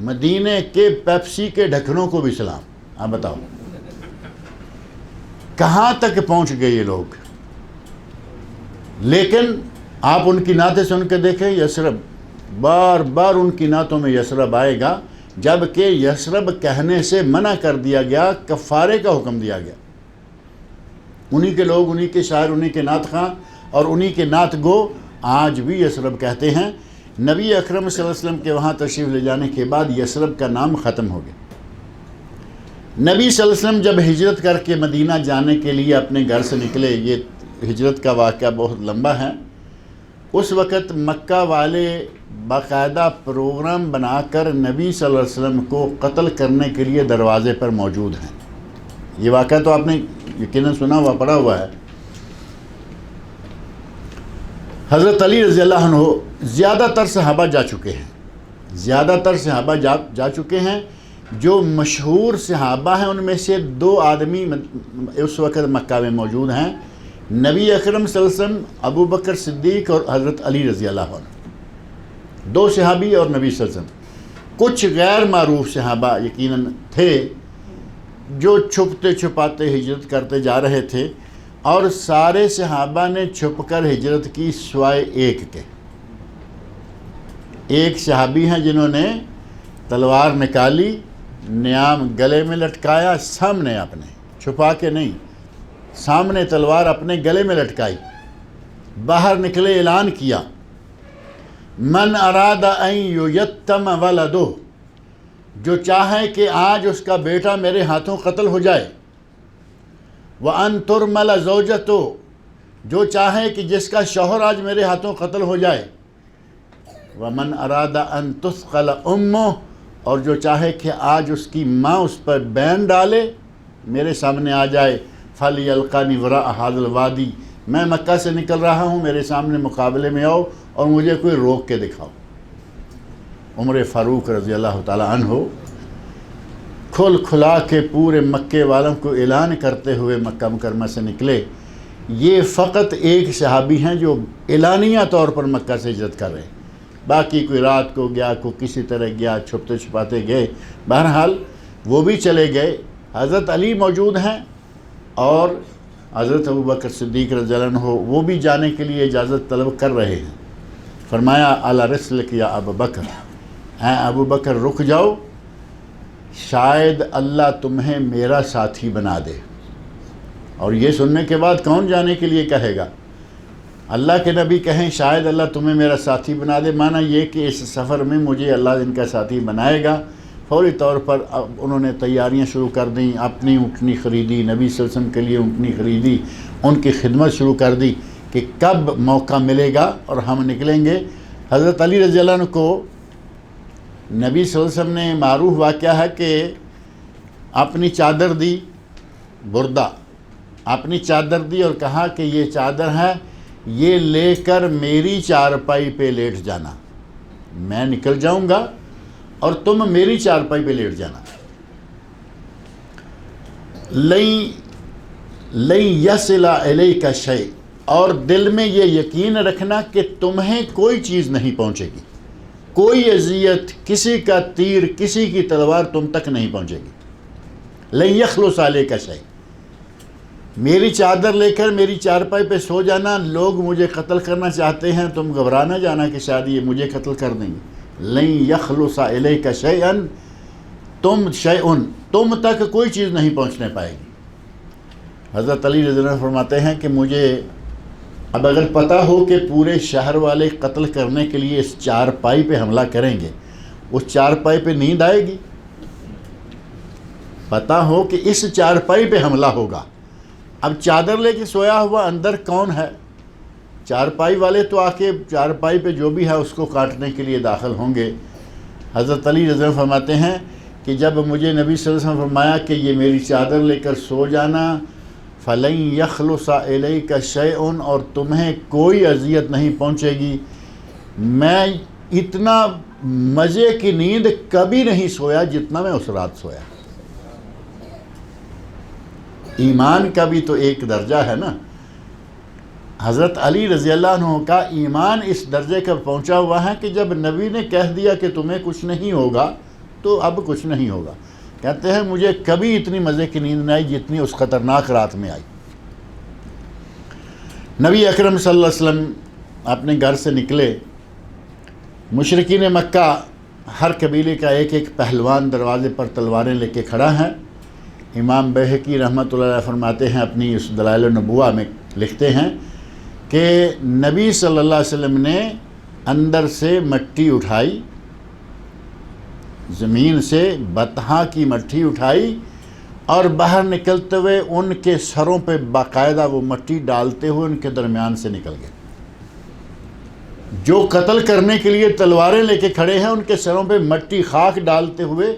مدینہ کے پیپسی کے ڈھکنوں کو بھی سلام۔ آپ بتاؤ کہاں تک پہنچ گئے یہ لوگ۔ لیکن آپ ان کی نعتیں سن کے دیکھیں، یثرب بار بار ان کی نعتوں میں یثرب آئے گا، جبکہ یثرب کہنے سے منع کر دیا گیا، کفارے کا حکم دیا گیا۔ انہی کے لوگ، انہی کے شاعر، انہی کے نعت خواں اور انہی کے نعت گو آج بھی یثرب کہتے ہیں۔ نبی اکرم صلی اللہ علیہ وسلم کے وہاں تشریف لے جانے کے بعد یثرب کا نام ختم ہو گیا۔ نبی صلی اللہ علیہ وسلم جب ہجرت کر کے مدینہ جانے کے لیے اپنے گھر سے نکلے، یہ ہجرت کا واقعہ بہت لمبا ہے، اس وقت مکہ والے باقاعدہ پروگرام بنا کر نبی صلی اللہ علیہ وسلم کو قتل کرنے کے لیے دروازے پر موجود ہیں۔ یہ واقعہ تو آپ نے یقیناً سنا ہوا، پڑھا ہوا ہے۔ حضرت علی رضی اللہ عنہ زیادہ تر صحابہ جا چکے ہیں، زیادہ تر صحابہ جا چکے ہیں۔ جو مشہور صحابہ ہیں ان میں سے 2 آدمی اس وقت مکہ میں موجود ہیں، نبی اکرم صلی اللہ علیہ وسلم، ابو بکر صدیق اور حضرت علی رضی اللہ عنہ، 2 صحابی اور نبی صلی اللہ علیہ وسلم۔ کچھ غیر معروف صحابہ یقیناً تھے جو چھپتے چھپاتے ہجرت کرتے جا رہے تھے، اور سارے صحابہ نے چھپ کر ہجرت کی سوائے ایک کے۔ ایک صحابی ہیں جنہوں نے تلوار نکالی، نیام گلے میں لٹکایا، سامنے اپنے، چھپا کے نہیں، سامنے تلوار اپنے گلے میں لٹکائی، باہر نکلے، اعلان کیا، من اراد ان یتم ولدہ، جو چاہے کہ آج اس کا بیٹا میرے ہاتھوں قتل ہو جائے، وَأَن تُرْمَلَ زَوْجَتُ، جو چاہے کہ جس کا شوہر آج میرے ہاتھوں قتل ہو جائے، وَمَنْ أَرَادَ أَن تُثْقَلَ أُمُّهُ، اور جو چاہے کہ آج اس کی ماں اس پر بین ڈالے، میرے سامنے آ جائے، فَلْيَلْقَنِ وَرَاءَ هَذَا الْوَادِي، میں مکہ سے نکل رہا ہوں، میرے سامنے مقابلے میں آؤ اور مجھے کوئی روک کے دکھاؤ۔ عمر فاروق رضی اللہ تعالی عنہ کھل کھلا کے پورے مکے والوں کو اعلان کرتے ہوئے مکہ مکرمہ سے نکلے۔ یہ فقط ایک صحابی ہیں جو اعلانیہ طور پر مکہ سے ہجرت کر رہے ہیں، باقی کوئی رات کو گیا، کوئی کسی طرح گیا، چھپتے چھپاتے گئے، بہرحال وہ بھی چلے گئے۔ حضرت علی موجود ہیں اور حضرت ابو بکر صدیق رضی اللہ عنہ وہ بھی جانے کے لیے اجازت طلب کر رہے ہیں۔ فرمایا اعلیٰ رسلک یا ابو بکر، اے ابو بکر رک جاؤ، شاید اللہ تمہیں میرا ساتھی بنا دے۔ اور یہ سننے کے بعد کون جانے کے لیے کہے گا؟ اللہ کے نبی کہیں شاید اللہ تمہیں میرا ساتھی بنا دے، معنی یہ کہ اس سفر میں مجھے اللہ ان کا ساتھی بنائے گا۔ فوری طور پر انہوں نے تیاریاں شروع کر دیں، اپنی اونٹنی خریدی، نبی صلی اللہ علیہ وسلم کے لیے اونٹنی خریدی، ان کی خدمت شروع کر دی کہ کب موقع ملے گا اور ہم نکلیں گے۔ حضرت علی رضی اللہ عنہ کو نبی صلی اللہ علیہ وسلم نے معروف واقعہ ہے کہ اپنی چادر دی، بردہ اپنی چادر دی اور کہا کہ یہ چادر ہے، یہ لے کر میری چارپائی پہ لیٹ جانا، میں نکل جاؤں گا اور تم میری چارپائی پہ لیٹ جانا۔ لَن يَصِلَ إِلَيْكَ شَيْءٌ، اور دل میں یہ یقین رکھنا کہ تمہیں کوئی چیز نہیں پہنچے گی، کوئی اذیت، کسی کا تیر، کسی کی تلوار تم تک نہیں پہنچے گی۔ لَن يَخْلُصَ عَلَيْكَ شَيْءٌ، میری چادر لے کر میری چارپائی پہ سو جانا، لوگ مجھے قتل کرنا چاہتے ہیں، تم گھبرا نہ جانا کہ شاید یہ مجھے قتل کر دیں گے۔ لَن يَخْلُصَ إِلَيْكَ شَيْئًا، تم تک کوئی چیز نہیں پہنچنے پائے گی۔ حضرت علی رضی اللہ عنہ فرماتے ہیں کہ مجھے اب اگر پتہ ہو کہ پورے شہر والے قتل کرنے کے لیے اس چارپائی پہ حملہ کریں گے، اس چارپائی پہ نیند آئے گی؟ پتہ ہو کہ اس چارپائی پہ حملہ ہوگا، اب چادر لے کے سویا ہوا اندر کون ہے؟ چارپائی والے تو آ کے چارپائی پہ جو بھی ہے اس کو کاٹنے کے لیے داخل ہوں گے۔ حضرت علی رضی اللہ عنہ فرماتے ہیں کہ جب مجھے نبی صلی اللہ علیہ وسلم فرمایا کہ یہ میری چادر لے کر سو جانا، فَلَن يَخْلُصَ إِلَيْكَ شَيْءٌ، اور تمہیں کوئی اذیت نہیں پہنچے گی، میں اتنا مزے کی نیند کبھی نہیں سویا جتنا میں اس رات سویا۔ ایمان کا بھی تو ایک درجہ ہے نا۔ حضرت علی رضی اللہ عنہ کا ایمان اس درجے کا پہنچا ہوا ہے کہ جب نبی نے کہہ دیا کہ تمہیں کچھ نہیں ہوگا تو اب کچھ نہیں ہوگا۔ کہتے ہیں مجھے کبھی اتنی مزے کی نیند نہیں آئی جتنی اس خطرناک رات میں آئی۔ نبی اکرم صلی اللہ علیہ وسلم اپنے گھر سے نکلے، مشرکین مکہ ہر قبیلے کا ایک ایک پہلوان دروازے پر تلواریں لے کے کھڑا ہے۔ امام بیہقی رحمۃ اللہ علیہ فرماتے ہیں اپنی اس دلائل النبوہ میں لکھتے ہیں کہ نبی صلی اللہ علیہ وسلم نے اندر سے مٹی اٹھائی، زمین سے بطحا کی مٹی اٹھائی اور باہر نکلتے ہوئے ان کے سروں پہ باقاعدہ وہ مٹی ڈالتے ہوئے ان کے درمیان سے نکل گئے۔ جو قتل کرنے کے لیے تلواریں لے کے کھڑے ہیں ان کے سروں پہ مٹی خاک ڈالتے ہوئے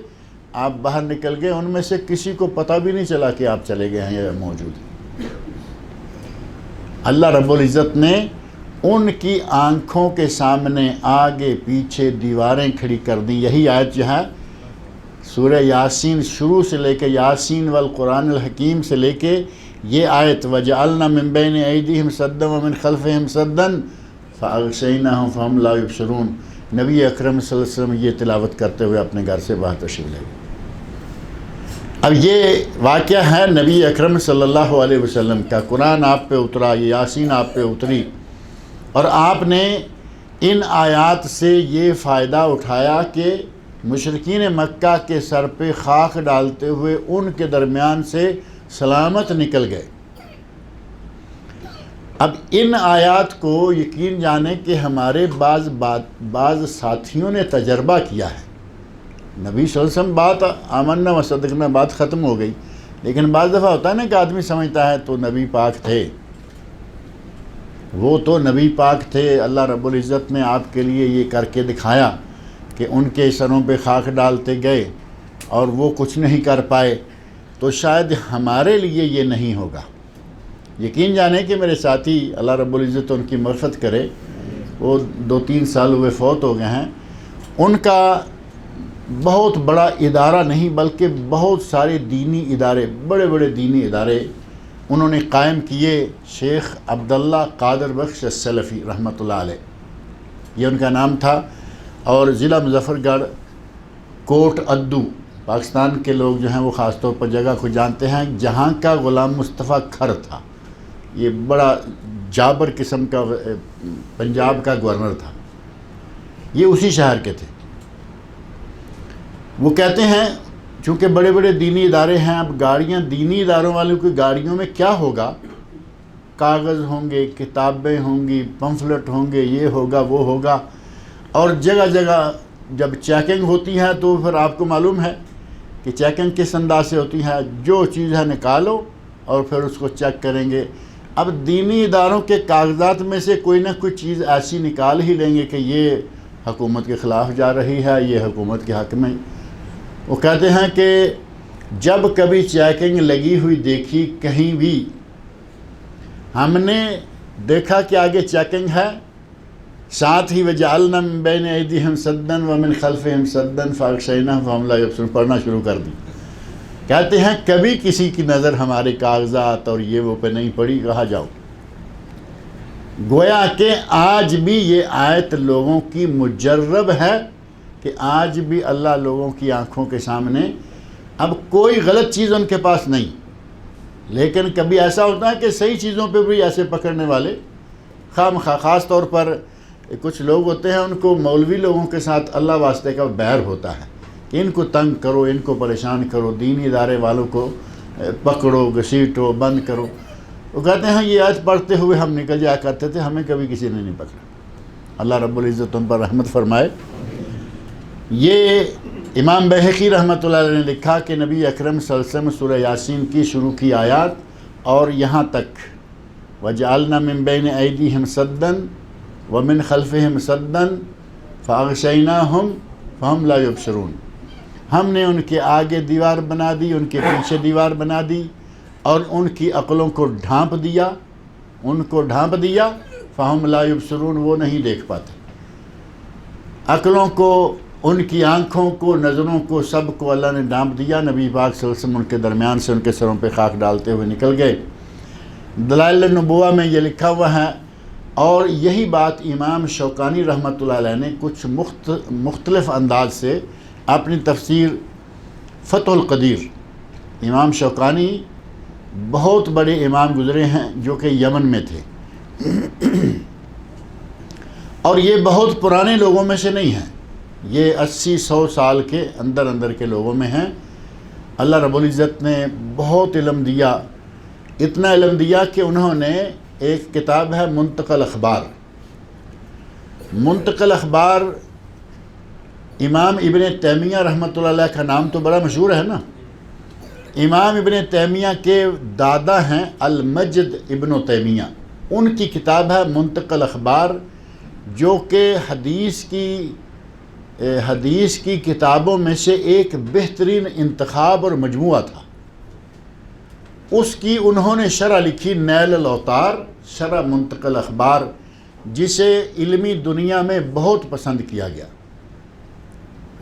آپ باہر نکل گئے، ان میں سے کسی کو پتہ بھی نہیں چلا کہ آپ چلے گئے ہیں یا موجود ہیں۔ اللہ رب العزت نے ان کی آنکھوں کے سامنے آگے پیچھے دیواریں کھڑی کر دیں۔ یہی آیت جو ہے سورہ یاسین شروع سے لے کے یاسین والقرآن الحکیم سے لے کے یہ آیت وَجَعَلْنَا مِن بَيْنِ أَيْدِيهِمْ سَدًّا وَمِنْ خَلْفِهِمْ سَدًّا فَأَغْشَيْنَاهُمْ فَهُمْ لَا يُبْصِرُونَ، نبی اکرم صلی اللہ علیہ وسلم یہ تلاوت کرتے ہوئے اپنے گھر سے باہر تشریف لے گئے۔ اب یہ واقعہ ہے نبی اکرم صلی اللہ علیہ وسلم کا، قرآن آپ پہ اترا، یہ یاسین آپ پہ اتری اور آپ نے ان آیات سے یہ فائدہ اٹھایا کہ مشرکین مکہ کے سر پہ خاک ڈالتے ہوئے ان کے درمیان سے سلامت نکل گئے۔ اب ان آیات کو یقین جانے کہ ہمارے بعض ساتھیوں نے تجربہ کیا ہے۔ نبی صلی اللہ علیہ وسلم بات آمنا و صدقنا بات ختم ہو گئی، لیکن بعض دفعہ ہوتا ہے نا کہ آدمی سمجھتا ہے تو نبی پاک تھے، وہ تو نبی پاک تھے، اللہ رب العزت نے آپ کے لیے یہ کر کے دکھایا کہ ان کے سروں پہ خاک ڈالتے گئے اور وہ کچھ نہیں کر پائے، تو شاید ہمارے لیے یہ نہیں ہوگا۔ یقین جانے کہ میرے ساتھی اللہ رب العزت ان کی مغفرت کرے، وہ 2-3 سال ہوئے فوت ہو گئے ہیں، ان کا بہت بڑا ادارہ نہیں بلکہ بہت سارے دینی ادارے، بڑے بڑے دینی ادارے انہوں نے قائم کیے۔ شیخ عبداللہ قادر بخش السلفی رحمۃ اللہ علیہ یہ ان کا نام تھا، اور ضلع مظفر گڑھ کوٹ ادو، پاکستان کے لوگ جو ہیں وہ خاص طور پر جگہ کو جانتے ہیں، جہاں کا غلام مصطفیٰ کھر تھا، یہ بڑا جابر قسم کا پنجاب کا گورنر تھا، یہ اسی شہر کے تھے۔ وہ کہتے ہیں چونکہ بڑے بڑے دینی ادارے ہیں، اب گاڑیاں دینی اداروں والوں کی گاڑیوں میں کیا ہوگا، کاغذ ہوں گے، کتابیں ہوں گی، پمفلٹ ہوں گے، یہ ہوگا وہ ہوگا، اور جگہ جگہ جب چیکنگ ہوتی ہے تو پھر آپ کو معلوم ہے کہ چیکنگ کس انداز سے ہوتی ہے، جو چیز ہے نکالو اور پھر اس کو چیک کریں گے۔ اب دینی اداروں کے کاغذات میں سے کوئی نہ کوئی چیز ایسی نکال ہی لیں گے کہ یہ حکومت کے خلاف جا رہی ہے، یہ حکومت کے حق میں۔ وہ کہتے ہیں کہ جب کبھی چیکنگ لگی ہوئی دیکھی کہیں بھی، ہم نے دیکھا کہ آگے چیکنگ ہے، ساتھ ہی وَجَعَلْنَا مِن بَيْنِ أَيْدِيهِمْ سَدًّا وَمِنْ خَلْفِهِمْ سَدًّا فَأَغْشَيْنَاهُمْ فَهُمْ لَا يُبْصِرُونَ پڑھنا شروع کر دی۔ کہتے ہیں کبھی کسی کی نظر ہمارے کاغذات اور یہ وہ پہ نہیں پڑی، کہا جاؤ۔ گویا کہ آج بھی یہ آیت لوگوں کی مجرب ہے کہ آج بھی اللہ لوگوں کی آنکھوں کے سامنے، اب کوئی غلط چیز ان کے پاس نہیں، لیکن کبھی ایسا ہوتا ہے کہ صحیح چیزوں پہ بھی ایسے پکڑنے والے خاص طور پر کچھ لوگ ہوتے ہیں، ان کو مولوی لوگوں کے ساتھ اللہ واسطے کا بیر ہوتا ہے کہ ان کو تنگ کرو، ان کو پریشان کرو، دینی ادارے والوں کو پکڑو، گھسیٹو، بند کرو۔ وہ کہتے ہیں یہ آیت پڑھتے ہوئے ہم نکل جایا کرتے تھے، ہمیں کبھی کسی نے نہیں پکڑا۔ اللہ رب العزت ان پر رحمت فرمائے۔ یہ امام بیہقی رحمۃ اللہ علیہ نے لکھا کہ نبی اکرم صلی اللہ علیہ وسلم سورہ یاسین کی شروع کی آیات اور یہاں تک وَجَعَلْنَا مِن بَيْنِ أَيْدِيهِمْ سَدًّا وَمِنْ خَلْفِهِمْ سَدًّا فَأَغْشَيْنَاهُمْ فَهُمْ لَا يُبْصِرُونَ، ہم نے ان کے آگے دیوار بنا دی، ان کے پیچھے دیوار بنا دی اور ان کی عقلوں کو ڈھانپ دیا، فَهُمْ لَا يُبْصِرُونَ، وہ نہیں دیکھ پاتے۔ عقلوں کو، ان کی آنکھوں کو، نظروں کو، سب کو اللہ نے ڈھانپ دیا۔ نبی پاک صلی اللہ علیہ وسلم ان کے درمیان سے ان کے سروں پہ خاک ڈالتے ہوئے نکل گئے۔ دلائل النبوہ میں یہ لکھا ہوا ہے، اور یہی بات امام شوکانی رحمۃ اللہ علیہ نے کچھ مختلف انداز سے اپنی تفسیر فتح القدیر، امام شوکانی بہت بڑے امام گزرے ہیں جو کہ یمن میں تھے، اور یہ بہت پرانے لوگوں میں سے نہیں ہیں، یہ 80-100 سال کے اندر کے لوگوں میں ہیں۔ اللہ رب العزت نے بہت علم دیا، اتنا علم دیا کہ انہوں نے ایک کتاب ہے منتقل اخبار۔ منتقل اخبار امام ابن تیمیہ رحمۃ اللہ علیہ کا نام تو بڑا مشہور ہے نا۔ امام ابن تیمیہ کے دادا ہیں المجد ابن تیمیہ، ان کی کتاب ہے منتقل اخبار، جو کہ حدیث کی کتابوں میں سے ایک بہترین انتخاب اور مجموعہ تھا۔ اس کی انہوں نے شرح لکھی نیل الاوطار، شرح منتقل اخبار، جسے علمی دنیا میں بہت پسند کیا گیا۔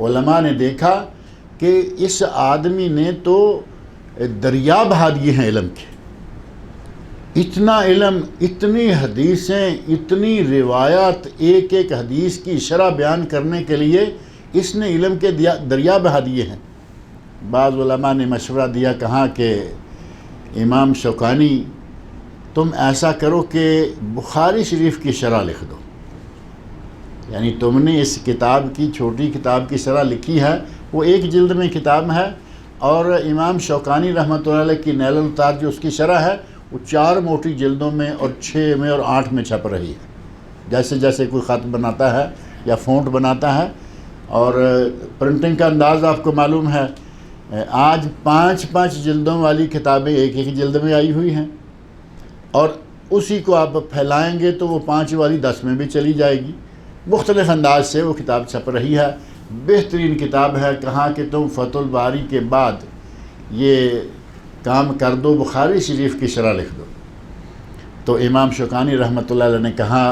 علماء نے دیکھا کہ اس آدمی نے تو دریا بہا دیے ہیں علم کے، اتنا علم، اتنی حدیثیں، اتنی روایات، ایک ایک حدیث کی شرح بیان کرنے کے لیے اس نے علم کے دریا بہا دیے ہیں۔ بعض علماء نے مشورہ دیا، کہا کہ امام شوکانی تم ایسا کرو کہ بخاری شریف کی شرح لکھ دو، یعنی تم نے اس کتاب کی، چھوٹی کتاب کی شرح لکھی ہے، وہ ایک جلد میں کتاب ہے، اور امام شوکانی رحمۃ اللہ علیہ کی نیل الاوطار جو اس کی شرح ہے وہ 4 موٹی جلدوں میں اور 6 میں اور 8 میں چھپ رہی ہے، جیسے جیسے کوئی خط بناتا ہے یا فونٹ بناتا ہے۔ اور پرنٹنگ کا انداز آپ کو معلوم ہے، آج 5 جلدوں والی کتابیں ایک جلد میں آئی ہوئی ہیں، اور اسی کو آپ پھیلائیں گے تو وہ 5 والی 10 میں بھی چلی جائے گی۔ مختلف انداز سے وہ کتاب چھپ رہی ہے، بہترین کتاب ہے۔ کہاں کہ تم فتح الباری کے بعد یہ کام کر دو، بخاری شریف کی شرح لکھ دو۔ تو امام شوکانی رحمۃ اللہ علیہ نے کہا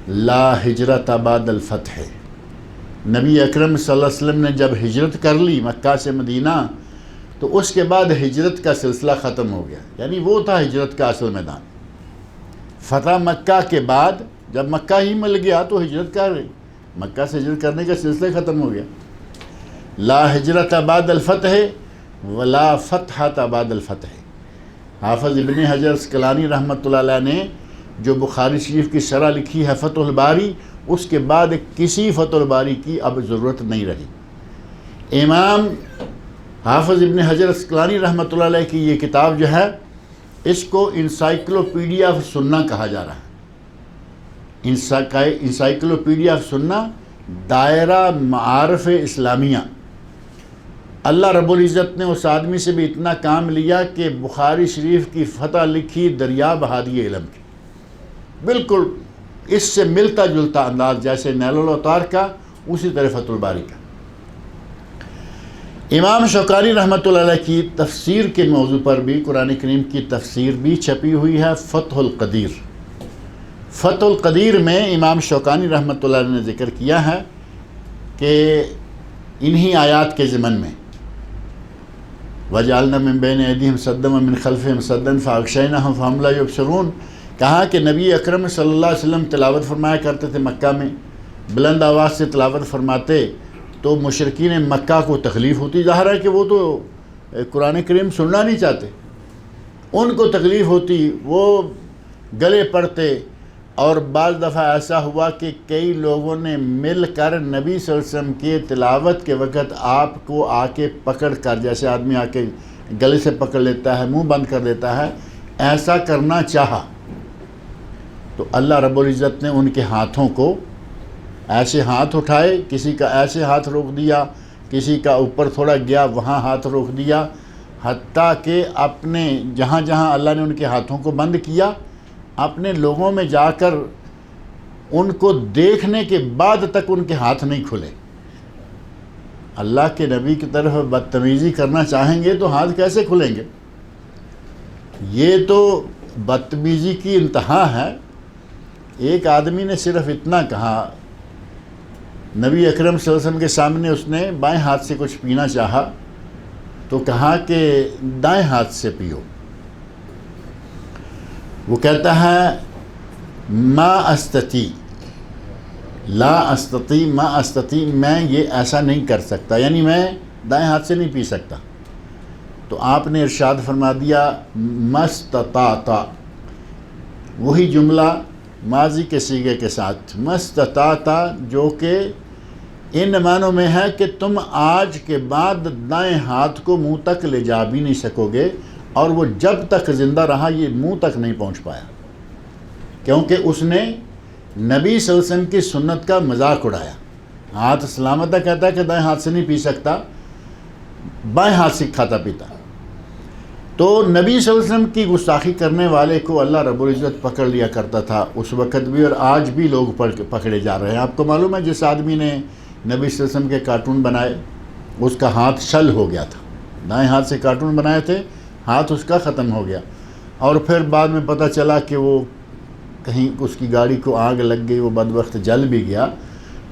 لا ہجرت بعد الفتح، نبی اکرم صلی اللہ علیہ وسلم نے جب ہجرت کر لی مکہ سے مدینہ تو اس کے بعد ہجرت کا سلسلہ ختم ہو گیا، یعنی وہ تھا ہجرت کا اصل میدان۔ فتح مکہ کے بعد جب مکہ ہی مل گیا تو ہجرت کر رہی، مکہ سے ہجرت کرنے کا سلسلہ ختم ہو گیا۔ لا ہجرت بعد الفتح ولا فتح بعد الفتح۔ حافظ ابن حجر عسقلانی رحمۃ اللہ علیہ نے جو بخاری شریف کی شرح لکھی ہے فتح الباری، اس کے بعد کسی فتح الباری کی اب ضرورت نہیں رہی۔ امام حافظ ابن حجر عسقلانی رحمۃ اللہ علیہ کی یہ کتاب جو ہے، اس کو انسائکلوپیڈیا آف سنہ کہا جا رہا ہے۔ انسائکلوپیڈیا آف سنہ، دائرہ معارف اسلامیہ۔ اللہ رب العزت نے اس آدمی سے بھی اتنا کام لیا کہ بخاری شریف کی فتح لکھی، دریا بہا دیے علم کی، بالکل اس سے ملتا جلتا انداز، جیسے نیل الاوطار کا اسی طرح فتح الباری کا۔ امام شوکانی رحمۃ اللہ علیہ کی تفسیر کے موضوع پر بھی قرآن کریم کی تفسیر بھی چھپی ہوئی ہے، فتح القدیر۔ فتح القدیر میں امام شوکانی رحمۃ اللہ علیہ نے ذکر کیا ہے کہ انہی آیات کے ضمن میں وَجَعَلْنَا مِن بَيْنِ أَيْدِيهِمْ سَدًّا وَمِنْ خَلْفِهِمْ سَدًّا فَأَغْشَيْنَاهُمْ فَهُمْ لَا يُبْصِرُونَ، کہا کہ نبی اکرم صلی اللہ علیہ وسلم تلاوت فرمایا کرتے تھے مکہ میں، بلند آواز سے تلاوت فرماتے تو مشرکین مکہ کو تکلیف ہوتی، ظاہر ہے کہ وہ تو قرآن کریم سننا نہیں چاہتے، ان کو تکلیف ہوتی، وہ گلے پڑتے، اور بعض دفعہ ایسا ہوا کہ کئی لوگوں نے مل کر نبی صلی اللہ علیہ وسلم کے تلاوت کے وقت آپ کو آ کے پکڑ کر، جیسے آدمی آ کے گلے سے پکڑ لیتا ہے، منہ بند کر دیتا ہے، ایسا کرنا چاہا تو اللہ رب العزت نے ان کے ہاتھوں کو ایسے ہاتھ اٹھائے، کسی کا ایسے ہاتھ روک دیا، کسی کا اوپر تھوڑا گیا وہاں ہاتھ روک دیا، حتیٰ کہ اپنے جہاں جہاں اللہ نے ان کے ہاتھوں کو بند کیا، اپنے لوگوں میں جا کر ان کو دیکھنے کے بعد تک ان کے ہاتھ نہیں کھلے۔ اللہ کے نبی کی طرف بدتمیزی کرنا چاہیں گے تو ہاتھ کیسے کھلیں گے؟ یہ تو بدتمیزی کی انتہا ہے۔ ایک آدمی نے صرف اتنا کہا، نبی اکرم صلی اللہ علیہ وسلم کے سامنے اس نے بائیں ہاتھ سے کچھ پینا چاہا تو کہا کہ دائیں ہاتھ سے پیو۔ وہ کہتا ہے ما استطیع، لا استطیع، ما استطیع، میں یہ ایسا نہیں کر سکتا، یعنی میں دائیں ہاتھ سے نہیں پی سکتا۔ تو آپ نے ارشاد فرما دیا مستطاعت، وہی جملہ ماضی کے صیغے کے ساتھ، مستطاعتا، جو کہ ان معنوں میں ہے کہ تم آج کے بعد دائیں ہاتھ کو منہ تک لے جا بھی نہیں سکو گے، اور وہ جب تک زندہ رہا یہ منہ تک نہیں پہنچ پایا، کیونکہ اس نے نبی صلی اللہ علیہ وسلم کی سنت کا مذاق اڑایا۔ ہاتھ سلامت کہتا ہے کہ دائیں ہاتھ سے نہیں پی سکتا، بائیں ہاتھ سے کھاتا پیتا۔ تو نبی صلی اللہ علیہ وسلم کی گستاخی کرنے والے کو اللہ رب العزت پکڑ لیا کرتا تھا اس وقت بھی، اور آج بھی لوگ پکڑے جا رہے ہیں۔ آپ کو معلوم ہے جس آدمی نے نبی صلی اللہ علیہ وسلم کے کارٹون بنائے اس کا ہاتھ شل ہو گیا تھا، دائیں ہاتھ سے کارٹون بنائے تھے، ہاتھ اس کا ختم ہو گیا، اور پھر بعد میں پتہ چلا کہ وہ کہیں اس کی گاڑی کو آگ لگ گئی، وہ بدبخت جل بھی گیا۔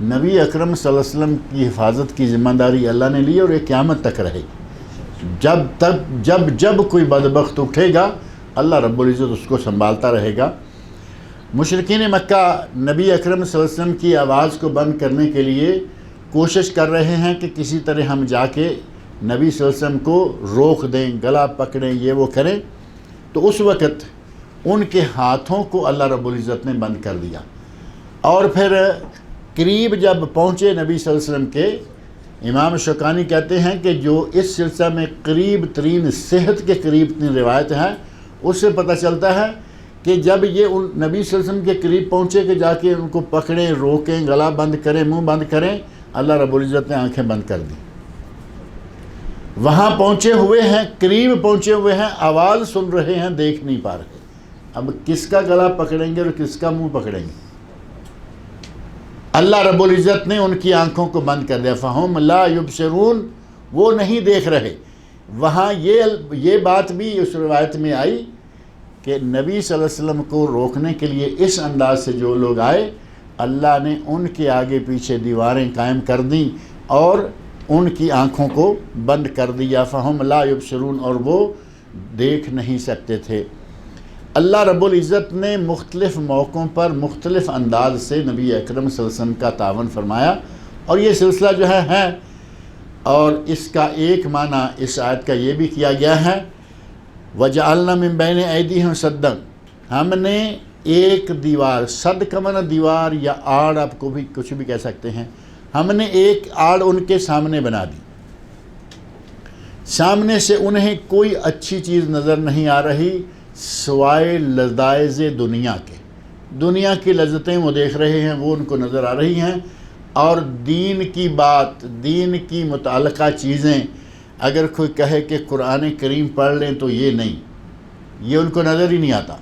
نبی اکرم صلی اللہ علیہ وسلم کی حفاظت کی ذمہ داری اللہ نے لی، اور یہ قیامت تک رہے گی۔ جب کوئی بدبخت اٹھے گا اللہ رب العزت اس کو سنبھالتا رہے گا۔ مشرکین مکہ نبی اکرم صلی اللہ علیہ وسلم کی آواز کو بند کرنے کے لیے کوشش کر رہے ہیں کہ کسی طرح ہم جا کے نبی صلی اللہ علیہ وسلم کو روک دیں، گلا پکڑیں، یہ وہ کریں۔ تو اس وقت ان کے ہاتھوں کو اللہ رب العزت نے بند کر دیا، اور پھر قریب جب پہنچے نبی صلی اللہ علیہ وسلم کے، امام شوکانی کہتے ہیں کہ جو اس سلسلہ میں قریب ترین صحت کے قریب ترین روایت ہے، اس سے پتہ چلتا ہے کہ جب یہ نبی صلی اللہ علیہ وسلم کے قریب پہنچے کہ جا کے ان کو پکڑیں، روکیں، گلا بند کریں، منہ بند کریں، اللہ رب العزت نے آنکھیں بند کر دی۔ وہاں پہنچے ہوئے ہیں، قریب پہنچے ہوئے ہیں، آواز سن رہے ہیں، دیکھ نہیں پا رہے۔ اب کس کا گلا پکڑیں گے اور کس کا منہ پکڑیں گے؟ اللہ رب العزت نے ان کی آنکھوں کو بند کر دیا، فَهُمْ لَا يُبْصِرُونَ، وہ نہیں دیکھ رہے۔ وہاں یہ بات بھی اس روایت میں آئی کہ نبی صلی اللہ علیہ وسلم کو روکنے کے لیے اس انداز سے جو لوگ آئے، اللہ نے ان کے آگے پیچھے دیواریں قائم کر دیں اور ان کی آنکھوں کو بند کر دیا، فَهُمْ لَا يُبْصِرُونَ، اور وہ دیکھ نہیں سکتے تھے۔ اللہ رب العزت نے مختلف موقعوں پر مختلف انداز سے نبی اکرم صلی اللہ علیہ وسلم کا تعاون فرمایا، اور یہ سلسلہ جو ہے اور اس کا ایک معنی اس آیت کا یہ بھی کیا گیا ہے، وَجَعَلْنَا مِن بَيْنِ أَيْدِيهِمْ سَدًّا، ہم نے ایک دیوار، صد کا معنی دیوار یا آڑ، آپ کو بھی کچھ بھی کہہ سکتے ہیں، ہم نے ایک آڑ ان کے سامنے بنا دی، سامنے سے انہیں کوئی اچھی چیز نظر نہیں آ رہی سوائے لذائذ دنیا کے، دنیا کی لذتیں وہ دیکھ رہے ہیں، وہ ان کو نظر آ رہی ہیں، اور دین کی بات، دین کی متعلقہ چیزیں اگر کوئی کہے کہ قرآن کریم پڑھ لیں تو یہ نہیں، یہ ان کو نظر ہی نہیں آتا۔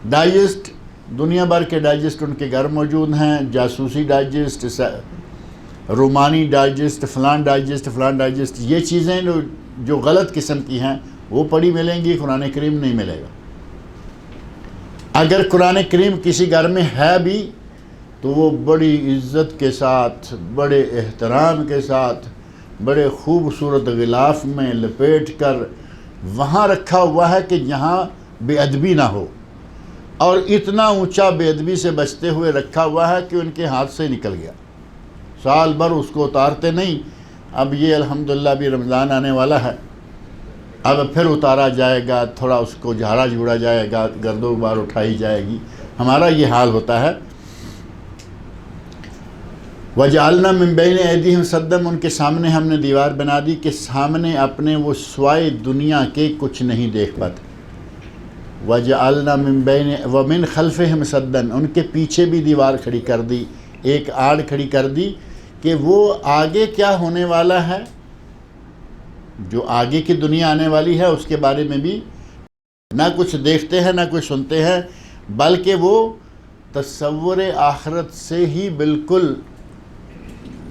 ڈائجسٹ، دنیا بھر کے ڈائجسٹ ان کے گھر موجود ہیں، جاسوسی ڈائجسٹ، رومانی ڈائجسٹ، فلان ڈائجسٹ، فلان ڈائجسٹ، یہ چیزیں جو غلط قسم کی ہیں وہ پڑھی ملیں گی، قرآن کریم نہیں ملے گا۔ اگر قرآن کریم کسی گھر میں ہے بھی تو وہ بڑی عزت کے ساتھ، بڑے احترام کے ساتھ، بڑے خوبصورت غلاف میں لپیٹ کر وہاں رکھا ہوا ہے کہ یہاں بے ادبی نہ ہو، اور اتنا اونچا بے ادبی سے بچتے ہوئے رکھا ہوا ہے کہ ان کے ہاتھ سے نکل گیا، سال بھر اس کو اتارتے نہیں۔ اب یہ الحمدللہ بھی رمضان آنے والا ہے، اب پھر اتارا جائے گا، تھوڑا اس کو جھاڑا جھوڑا جائے گا، گرد و غبار اٹھائی جائے گی، ہمارا یہ حال ہوتا ہے۔ وَجَعَلْنَا مِن بَيْنِ أَيْدِيهِمْ سَدًّا، ان کے سامنے ہم نے دیوار بنا دی کہ سامنے اپنے وہ سوائے دنیا کے کچھ نہیں دیکھ پاتے۔ وَجَعَلْنَا مِن بَيْنِ وَمِنْ خَلْفِهِمْ سَدًّا، ان کے پیچھے بھی دیوار کھڑی کر دی، ایک آڑ کھڑی کر دی کہ وہ آگے کیا ہونے والا ہے، جو آگے کی دنیا آنے والی ہے اس کے بارے میں بھی نہ کچھ دیکھتے ہیں نہ کچھ سنتے ہیں، بلکہ وہ تصور آخرت سے ہی بالکل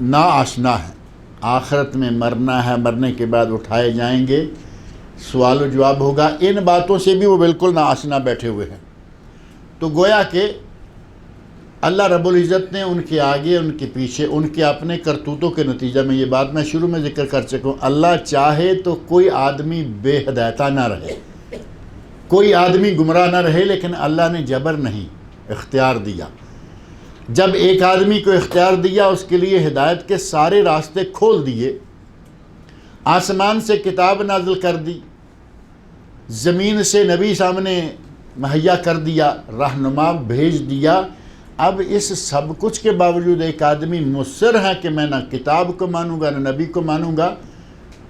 نا آشنا ہے۔ آخرت میں مرنا ہے، مرنے کے بعد اٹھائے جائیں گے، سوال و جواب ہوگا، ان باتوں سے بھی وہ بالکل نا آشنا بیٹھے ہوئے ہیں۔ تو گویا کہ اللہ رب العزت نے ان کے آگے، ان کے پیچھے، ان کے اپنے کرتوتوں کے نتیجہ میں، یہ بات میں شروع میں ذکر کر چکا ہوں، اللہ چاہے تو کوئی آدمی بے ہدایتہ نہ رہے، کوئی آدمی گمراہ نہ رہے، لیکن اللہ نے جبر نہیں، اختیار دیا۔ جب ایک آدمی کو اختیار دیا، اس کے لیے ہدایت کے سارے راستے کھول دیے، آسمان سے کتاب نازل کر دی، زمین سے نبی سامنے مہیا کر دیا، رہنما بھیج دیا۔ اب اس سب کچھ کے باوجود ایک آدمی مصر ہے کہ میں نہ کتاب کو مانوں گا نہ نبی کو مانوں گا،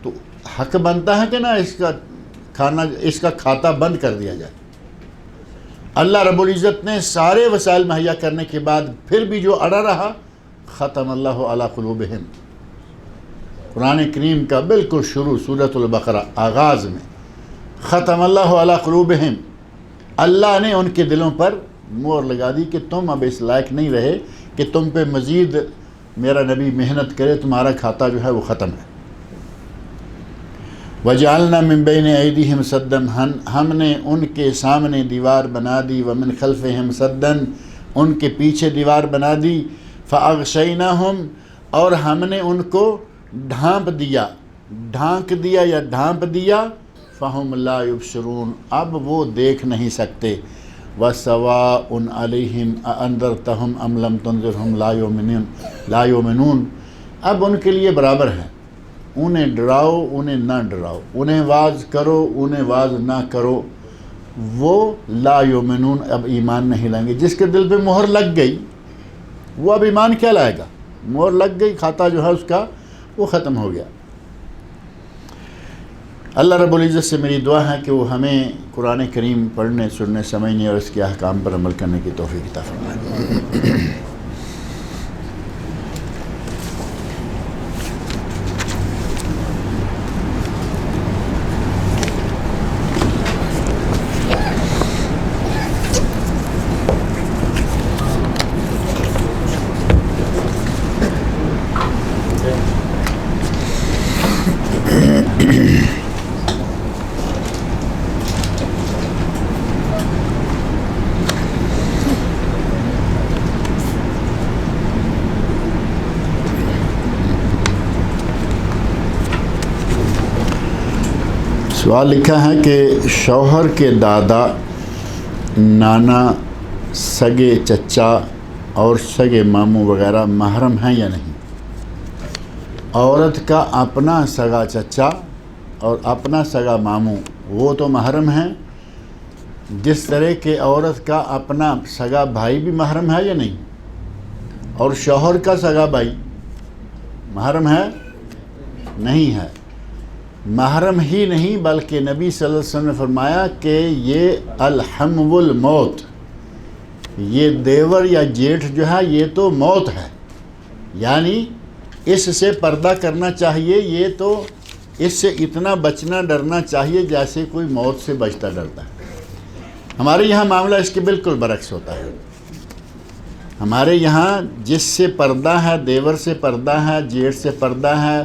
تو حق بنتا ہے کہ نہ اس کا کھاتا بند کر دیا جائے۔ اللہ رب العزت نے سارے وسائل مہیا کرنے کے بعد پھر بھی جو اڑا رہا، ختم اللہ علی قلوبہم، قرآن کریم کا بالکل شروع سورۃ البقرہ آغاز میں، ختم اللہ علی قلوبہم، اللہ نے ان کے دلوں پر مور لگا دی کہ تم اب اس لائق نہیں رہے کہ تم پہ مزید میرا نبی محنت کرے، تمہارا کھاتا جو ہے وہ ختم ہے۔ وَجَعَلْنَا مِن بَيْنِ أَيْدِيهِمْ سَدًّا، ہم نے ان کے سامنے دیوار بنا دی، وَمِن خَلْفِهِمْ سَدًّا، ان کے پیچھے دیوار بنا دی، فَأَغْشَيْنَاهُمْ، اور ہم نے ان کو ڈھانپ دیا، ڈھانک دیا یا ڈھانپ دیا، فَهُمْ لَا يُبْصِرُونَ، اب وہ دیکھ نہیں سکتے، وَسَوَاءٌ عَلَيْهِمْ أَأَنذَرْتَهُمْ أَمْ لَمْ تُنذِرْهُمْ لَا يُؤْمِنُونَ، اب ان کے لیے برابر ہے، انہیں ڈراؤ انہیں نہ ڈراؤ، انہیں واز کرو انہیں واز نہ کرو، وہ لا یؤمنون، اب ایمان نہیں لائیں گے۔ جس کے دل پہ مہر لگ گئی وہ اب ایمان کیا لائے گا؟ مہر لگ گئی، کھاتا جو ہے اس کا وہ ختم ہو گیا۔ اللہ رب العزت سے میری دعا ہے کہ وہ ہمیں قرآن کریم پڑھنے سننے سمجھنے اور اس کے احکام پر عمل کرنے کی توفیق عطا فرمائے۔ سوال لکھا ہے کہ شوہر کے دادا، نانا، سگے چچا اور سگے ماموں وغیرہ محرم ہیں یا نہیں؟ عورت کا اپنا سگا چچا اور اپنا سگا ماموں وہ تو محرم ہیں، جس طرح کہ عورت کا اپنا سگا بھائی بھی محرم ہے یا نہیں؟ اور شوہر کا سگا بھائی محرم ہے؟ نہیں ہے۔ محرم ہی نہیں بلکہ نبی صلی اللہ علیہ وسلم نے فرمایا کہ یہ الحم الموت، یہ دیور یا جیٹھ جو ہے یہ تو موت ہے، یعنی اس سے پردہ کرنا چاہیے، یہ تو اس سے اتنا بچنا ڈرنا چاہیے جیسے کوئی موت سے بچتا ڈرتا ہے۔ ہمارے یہاں معاملہ اس کے بالکل برعکس ہوتا ہے۔ ہمارے یہاں جس سے پردہ ہے، دیور سے پردہ ہے، جیٹھ سے پردہ ہے،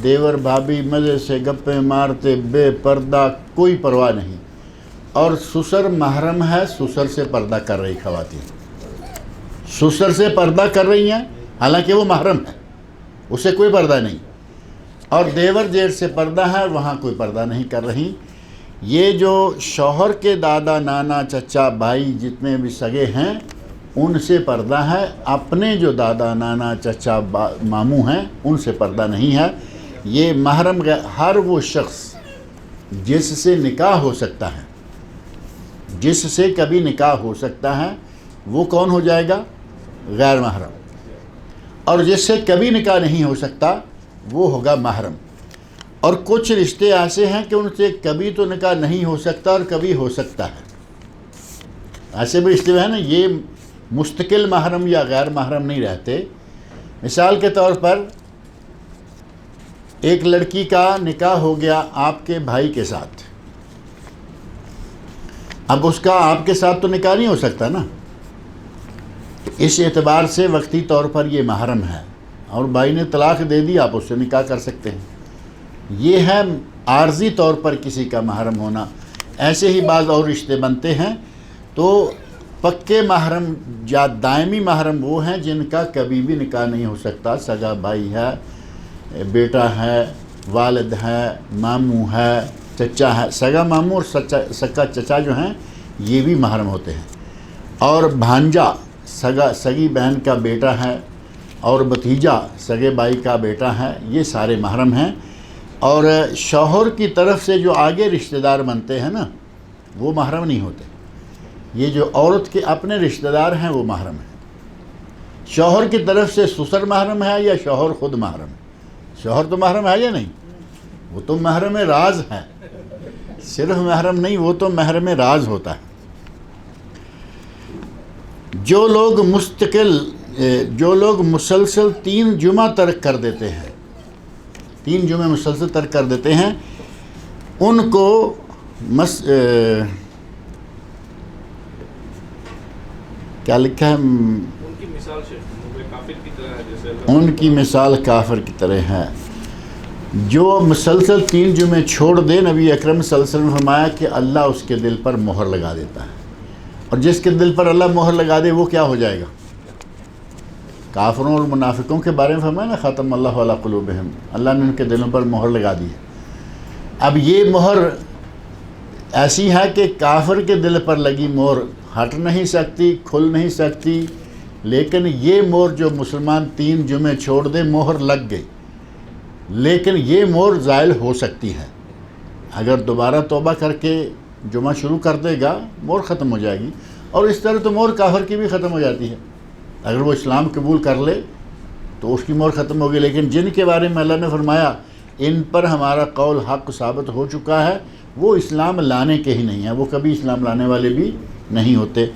دیور بھابھی مزے سے گپیں مارتے بے پردہ، کوئی پرواہ نہیں، اور سسر محرم ہے، سسر سے پردہ کر رہی خواتین، سسر سے پردہ کر رہی ہیں حالانکہ وہ محرم ہے، اسے کوئی پردہ نہیں، اور دیور جیٹھ سے پردہ ہے، وہاں کوئی پردہ نہیں کر رہی۔ یہ جو شوہر کے دادا، نانا، چچا، بھائی جتنے بھی سگے ہیں ان سے پردہ ہے، اپنے جو دادا، نانا، چچا، ماموں ہیں ان سے پردہ نہیں ہے۔ یہ محرم ہر وہ شخص جس سے نکاح ہو سکتا ہے، جس سے کبھی نکاح ہو سکتا ہے، وہ کون ہو جائے گا؟ غیر محرم، اور جس سے کبھی نکاح نہیں ہو سکتا وہ ہوگا محرم۔ اور کچھ رشتے ایسے ہیں کہ ان سے کبھی تو نکاح نہیں ہو سکتا اور کبھی ہو سکتا ہے، ایسے بھی رشتے ہیں نا، یہ مستقل محرم یا غیر محرم نہیں رہتے۔ مثال کے طور پر ایک لڑکی کا نکاح ہو گیا آپ کے بھائی کے ساتھ، اب اس کا آپ کے ساتھ تو نکاح نہیں ہو سکتا نا، اس اعتبار سے وقتی طور پر یہ محرم ہے، اور بھائی نے طلاق دے دی، آپ اس سے نکاح کر سکتے ہیں۔ یہ ہے عارضی طور پر کسی کا محرم ہونا۔ ایسے ہی بعض اور رشتے بنتے ہیں، تو پکے محرم یا دائمی محرم وہ ہیں جن کا کبھی بھی نکاح نہیں ہو سکتا۔ سگا بھائی ہے، بیٹا ہے، والد ہے، ماموں ہے، چچا ہے۔ سگا ماموں اور سگا چچا جو ہیں یہ بھی محرم ہوتے ہیں، اور بھانجا سگی بہن کا بیٹا ہے، اور بھتیجا سگے بھائی کا بیٹا ہے، یہ سارے محرم ہیں۔ اور شوہر کی طرف سے جو آگے رشتہ دار بنتے ہیں نا وہ محرم نہیں ہوتے۔ یہ جو عورت کے اپنے رشتہ دار ہیں وہ محرم ہیں. شوہر کی طرف سے سسر محرم ہے یا شوہر خود محرم ہے؟ شوہر تو محرم ہے یا نہیں؟ وہ تو محرم راز ہے، صرف محرم نہیں، وہ تو محرم راز ہوتا ہے. جو لوگ مسلسل 3 جمعہ ترک کر دیتے ہیں، 3 جمعے مسلسل ترک کر دیتے ہیں، ان کو کیا لکھا ہے؟ ان کی مثال کافر کی طرح ہے، جیسے ان کی مثال کافر کی طرح ہے. جو مسلسل 3 جمعے چھوڑ دے، نبی اکرم صلی اللہ علیہ وسلم نے فرمایا کہ اللہ اس کے دل پر مہر لگا دیتا ہے، اور جس کے دل پر اللہ مہر لگا دے وہ کیا ہو جائے گا؟ کافروں اور منافقوں کے بارے میں فرمایا نا، ختم اللہ علی قلوبہم، اللہ نے ان کے دلوں پر مہر لگا دی ہے. اب یہ مہر ایسی ہے کہ کافر کے دل پر لگی مہر ہٹ نہیں سکتی، کھل نہیں سکتی، لیکن یہ مہر جو مسلمان 3 جمعے چھوڑ دے، مہر لگ گئی، لیکن یہ مہر زائل ہو سکتی ہے. اگر دوبارہ توبہ کر کے جمعہ شروع کر دے گا، مہر ختم ہو جائے گی. اور اس طرح تو مہر کافر کی بھی ختم ہو جاتی ہے. اگر وہ اسلام قبول کر لے تو اس کی مہر ختم ہوگی. لیکن جن کے بارے میں اللہ نے فرمایا ان پر ہمارا قول حق ثابت ہو چکا ہے، وہ اسلام لانے کے ہی نہیں ہیں، وہ کبھی اسلام لانے والے بھی نہیں ہوتے.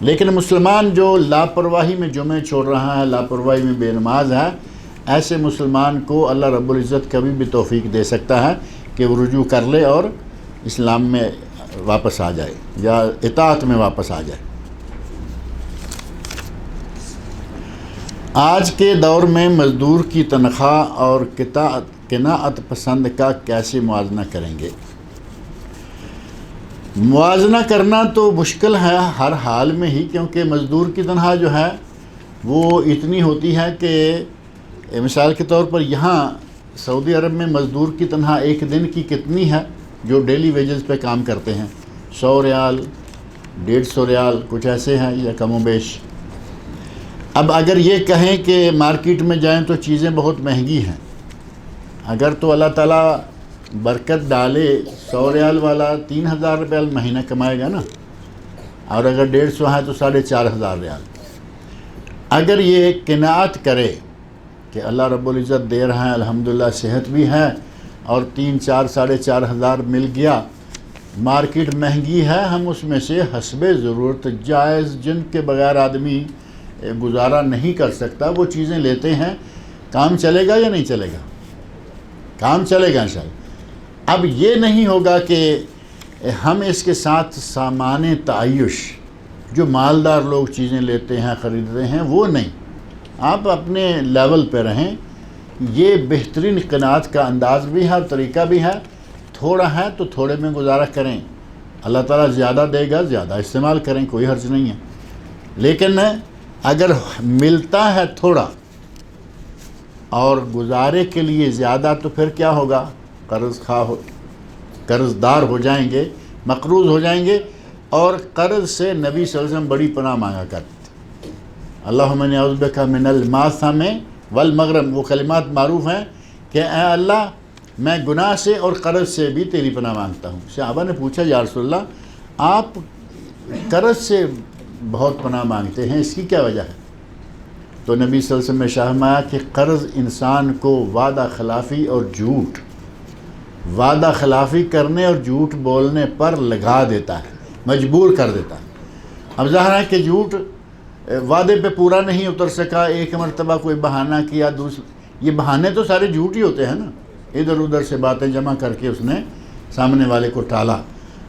لیکن مسلمان جو لاپرواہی میں جمعے چھوڑ رہا ہے، لاپرواہی میں بے نماز ہے، ایسے مسلمان کو اللہ رب العزت کبھی بھی توفیق دے سکتا ہے کہ وہ رجوع کر لے اور اسلام میں واپس آ جائے یا اطاعت میں واپس آ جائے. آج کے دور میں مزدور کی تنخواہ اور قناعت پسند کا کیسے موازنہ کریں گے؟ موازنہ کرنا تو مشکل ہے ہر حال میں ہی، کیونکہ مزدور کی تنخواہ جو ہے وہ اتنی ہوتی ہے کہ مثال کے طور پر یہاں سعودی عرب میں مزدور کی تنخواہ ایک دن کی کتنی ہے جو ڈیلی ویجز پہ کام کرتے ہیں؟ 100 ریال، 150 ریال، کچھ ایسے ہیں یا کم و بیش. اب اگر یہ کہیں کہ مارکیٹ میں جائیں تو چیزیں بہت مہنگی ہیں، اگر تو اللہ تعالیٰ برکت ڈالے 100 ریال والا 3000 روپے مہینہ کمائے گا نا، اور اگر 150 ہے تو 4500 ریال. اگر یہ قناعت کرے کہ اللہ رب العزت دے رہا ہے، الحمدللہ صحت بھی ہے، اور 3-4 4500 مل گیا، مارکیٹ مہنگی ہے، ہم اس میں سے حسب ضرورت جائز جن کے بغیر آدمی گزارا نہیں کر سکتا وہ چیزیں لیتے ہیں. کام چلے گا یا نہیں چلے گا؟ کام چلے گا انشاءاللہ. اب یہ نہیں ہوگا کہ ہم اس کے ساتھ سامان تعیش جو مالدار لوگ چیزیں لیتے ہیں، خریدتے ہیں، وہ نہیں. آپ اپنے لیول پہ رہیں. یہ بہترین قناعت کا انداز بھی ہے اور طریقہ بھی ہے. تھوڑا ہے تو تھوڑے میں گزارا کریں، اللہ تعالیٰ زیادہ دے گا، زیادہ استعمال کریں، کوئی حرج نہیں ہے. لیکن اگر ملتا ہے تھوڑا اور گزارے کے لیے زیادہ تو پھر کیا ہوگا؟ قرض دار ہو جائیں گے، مقروض ہو جائیں گے. اور قرض سے نبی صلی اللہ علیہ وسلم بڑی پناہ مانگا کرتے تھے. اللہم انی اعوذ بک من الماثم والمغرم، وہ کلمات معروف ہیں کہ اے اللہ میں گناہ سے اور قرض سے بھی تیری پناہ مانگتا ہوں. صحابہ نے پوچھا یا رسول اللہ آپ قرض سے بہت پناہ مانگتے ہیں، اس کی کیا وجہ ہے؟ تو نبی صلی اللہ علیہ وسلم نے فرمایا کہ قرض انسان کو وعدہ خلافی اور جھوٹ، وعدہ خلافی کرنے اور جھوٹ بولنے پر لگا دیتا ہے، مجبور کر دیتا ہے. اب ظاہر ہے کہ جھوٹ وعدے پہ پورا نہیں اتر سکا، ایک مرتبہ کوئی بہانہ کیا، یہ بہانے تو سارے جھوٹ ہی ہوتے ہیں نا، ادھر ادھر سے باتیں جمع کر کے اس نے سامنے والے کو ٹالا.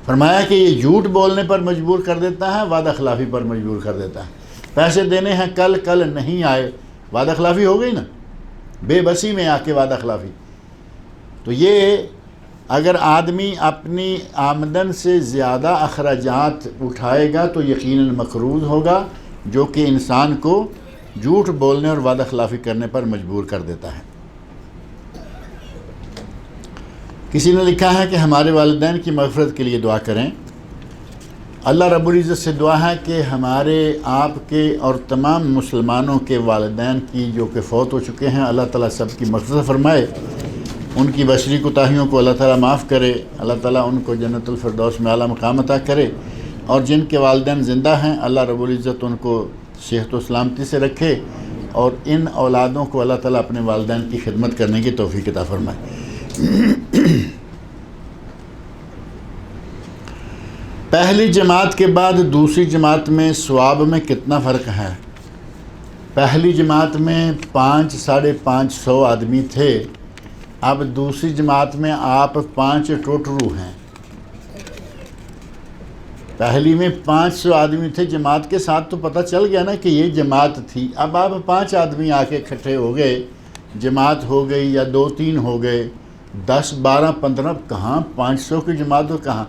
فرمایا کہ یہ جھوٹ بولنے پر مجبور کر دیتا ہے، وعدہ خلافی پر مجبور کر دیتا ہے. پیسے دینے ہیں، کل نہیں آئے، وعدہ خلافی ہو گئی نا، بے بسی میں آ کے وعدہ خلافی. تو یہ اگر آدمی اپنی آمدن سے زیادہ اخراجات اٹھائے گا تو یقیناً مقروض ہوگا، جو کہ انسان کو جھوٹ بولنے اور وعدہ خلافی کرنے پر مجبور کر دیتا ہے. کسی نے لکھا ہے کہ ہمارے والدین کی مغفرت کے لیے دعا کریں. اللہ رب العزت سے دعا ہے کہ ہمارے، آپ کے اور تمام مسلمانوں کے والدین کی جو کہ فوت ہو چکے ہیں، اللہ تعالیٰ سب کی مغفرت فرمائے، ان کی بشری کوتاہیوں کو اللہ تعالیٰ معاف کرے، اللہ تعالیٰ ان کو جنت الفردوس میں اعلیٰ مقام عطا کرے. اور جن کے والدین زندہ ہیں اللہ رب العزت ان کو صحت و سلامتی سے رکھے، اور ان اولادوں کو اللہ تعالیٰ اپنے والدین کی خدمت کرنے کی توفیق عطا فرمائے۔ پہلی جماعت کے بعد دوسری جماعت میں ثواب میں کتنا فرق ہے؟ پہلی جماعت میں 500-550 آدمی تھے، اب دوسری جماعت میں آپ 5 ٹوٹرو ہیں۔ پہلی میں 500 آدمی تھے جماعت کے ساتھ، تو پتہ چل گیا نا کہ یہ جماعت تھی۔ اب آپ 5 آدمی آ کے اکٹھے ہو گئے، جماعت ہو گئی، یا 2-3 ہو گئے، 10 12 15 کہاں 500 کی جماعت ہو کہاں۔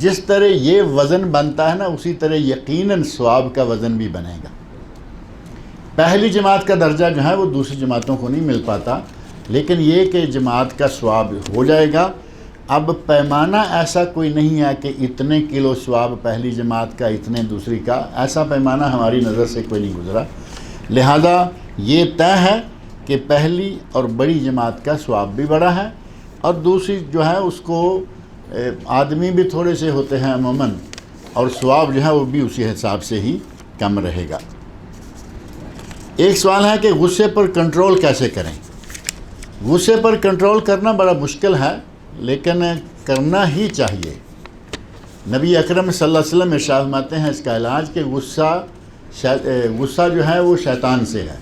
جس طرح یہ وزن بنتا ہے نا، اسی طرح یقیناً ثواب کا وزن بھی بنے گا۔ پہلی جماعت کا درجہ جو ہے وہ دوسری جماعتوں کو نہیں مل پاتا، لیکن یہ کہ جماعت کا ثواب ہو جائے گا۔ اب پیمانہ ایسا کوئی نہیں ہے کہ اتنے کلو ثواب پہلی جماعت کا، اتنے دوسری کا، ایسا پیمانہ ہماری نظر سے کوئی نہیں گزرا۔ لہذا یہ طے ہے کہ پہلی اور بڑی جماعت کا ثواب بھی بڑا ہے، اور دوسری جو ہے اس کو آدمی بھی تھوڑے سے ہوتے ہیں عموماً، اور ثواب جو ہے وہ بھی اسی حساب سے ہی کم رہے گا۔ ایک سوال ہے کہ غصے پر کنٹرول کیسے کریں؟ غصے پر کنٹرول کرنا بڑا مشکل ہے، لیکن کرنا ہی چاہیے۔ نبی اکرم صلی اللہ علیہ وسلم ارشاد فرماتے ہیں اس کا علاج کہ غصہ جو ہے وہ شیطان سے ہے۔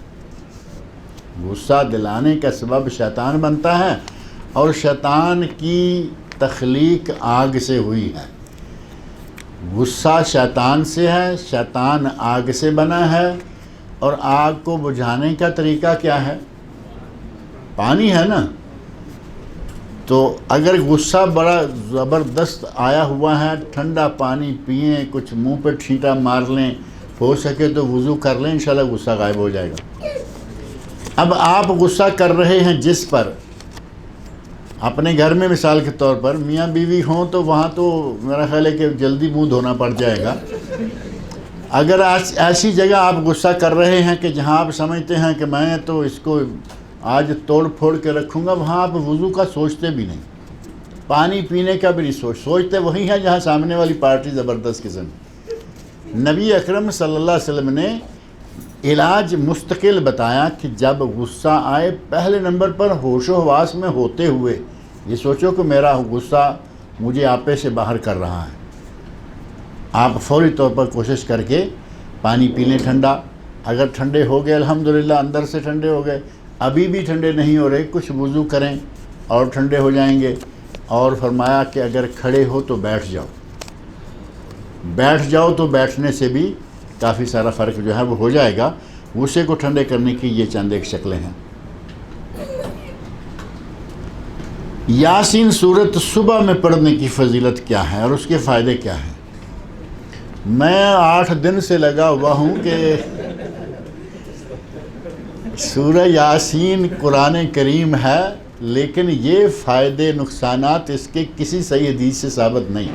غصہ دلانے کا سبب شیطان بنتا ہے، اور شیطان کی تخلیق آگ سے ہوئی ہے۔ غصہ شیطان سے ہے، شیطان آگ سے بنا ہے، اور آگ کو بجھانے کا طریقہ کیا ہے؟ پانی ہے نا۔ تو اگر غصہ بڑا زبردست آیا ہوا ہے، ٹھنڈا پانی پئیں، کچھ منہ پہ چھینٹا مار لیں، ہو سکے تو وضو کر لیں، انشاءاللہ غصہ غائب ہو جائے گا۔ اب آپ غصہ کر رہے ہیں جس پر، اپنے گھر میں مثال کے طور پر میاں بیوی ہوں تو وہاں تو میرا خیال ہے کہ جلدی منہ دھونا پڑ جائے گا۔ اگر ایسی جگہ آپ غصہ کر رہے ہیں کہ جہاں آپ سمجھتے ہیں کہ میں تو اس کو آج توڑ پھوڑ کے رکھوں گا، وہاں آپ وضو کا سوچتے بھی نہیں، پانی پینے کا بھی نہیں سوچتے وہی ہے جہاں سامنے والی پارٹی زبردست قسم۔ نبی اکرم صلی اللہ علیہ وسلم نے علاج مستقل بتایا کہ جب غصہ آئے، پہلے نمبر پر ہوش و حواس میں ہوتے ہوئے یہ سوچو کہ میرا غصہ مجھے آپے سے باہر کر رہا ہے۔ آپ فوری طور پر کوشش کر کے پانی پی لیں ٹھنڈا، اگر ٹھنڈے ہو گئے الحمدللہ اندر سے ٹھنڈے ہو گئے، ابھی بھی ٹھنڈے نہیں ہو رہے، کچھ وضو کریں اور ٹھنڈے ہو جائیں گے۔ اور فرمایا کہ اگر کھڑے ہو تو بیٹھ جاؤ تو بیٹھنے سے بھی کافی سارا فرق جو ہے وہ ہو جائے گا۔ غصے کو ٹھنڈے کرنے کی یہ چند ایک شکلیں ہیں۔ یاسین سورت صبح میں پڑھنے کی فضیلت کیا ہے اور اس کے فائدے کیا ہیں؟ میں 8 دن سے لگا ہوا ہوں کہ سورہ یاسین قرآن کریم ہے، لیکن یہ فائدے نقصانات اس کے کسی صحیح حدیث سے ثابت نہیں۔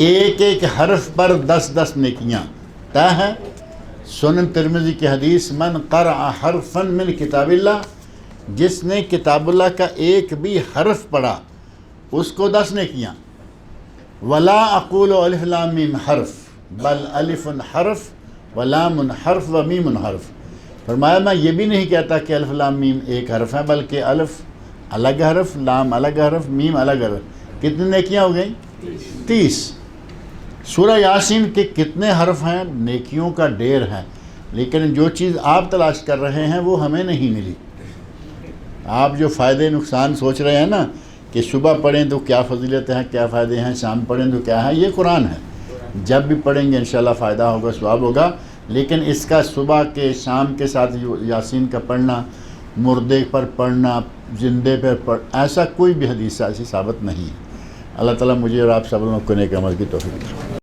ایک ایک حرف پر 10 نیکیاں طے ہے۔ سنن ترمذی کی حدیث من قرأ حرفا من کتاب اللہ، جس نے کتاب اللہ کا ایک بھی حرف پڑھا اس کو 10 نیکیاں۔ ولا اقول الف لام میم حرف بل الف حرف ولام حرف و میم حرف۔ فرمایا میں یہ بھی نہیں کہتا کہ الف لام میم ایک حرف ہے، بلکہ الف الگ حرف، لام الگ حرف، میم الگ حرف۔ کتنی نیکیاں ہو گئیں؟ 30۔ سورہ یاسین کے کتنے حرف ہیں؟ نیکیوں کا ڈھیر ہے، لیکن جو چیز آپ تلاش کر رہے ہیں وہ ہمیں نہیں ملی۔ آپ جو فائدے نقصان سوچ رہے ہیں نا کہ صبح پڑھیں تو کیا فضیلت ہے، کیا فائدے ہیں، شام پڑھیں تو کیا ہے، یہ قرآن ہے۔ جب بھی پڑھیں گے انشاءاللہ فائدہ ہوگا، ثواب ہوگا، لیکن اس کا صبح کے شام کے ساتھ یاسین کا پڑھنا، مردے پر پڑھنا، زندے پر ایسا کوئی بھی حدیث ایسی ثابت نہیں ہے۔ اللہ تعالیٰ مجھے اور آپ سب لوگوں کو نیک عمل کی توفیق دے۔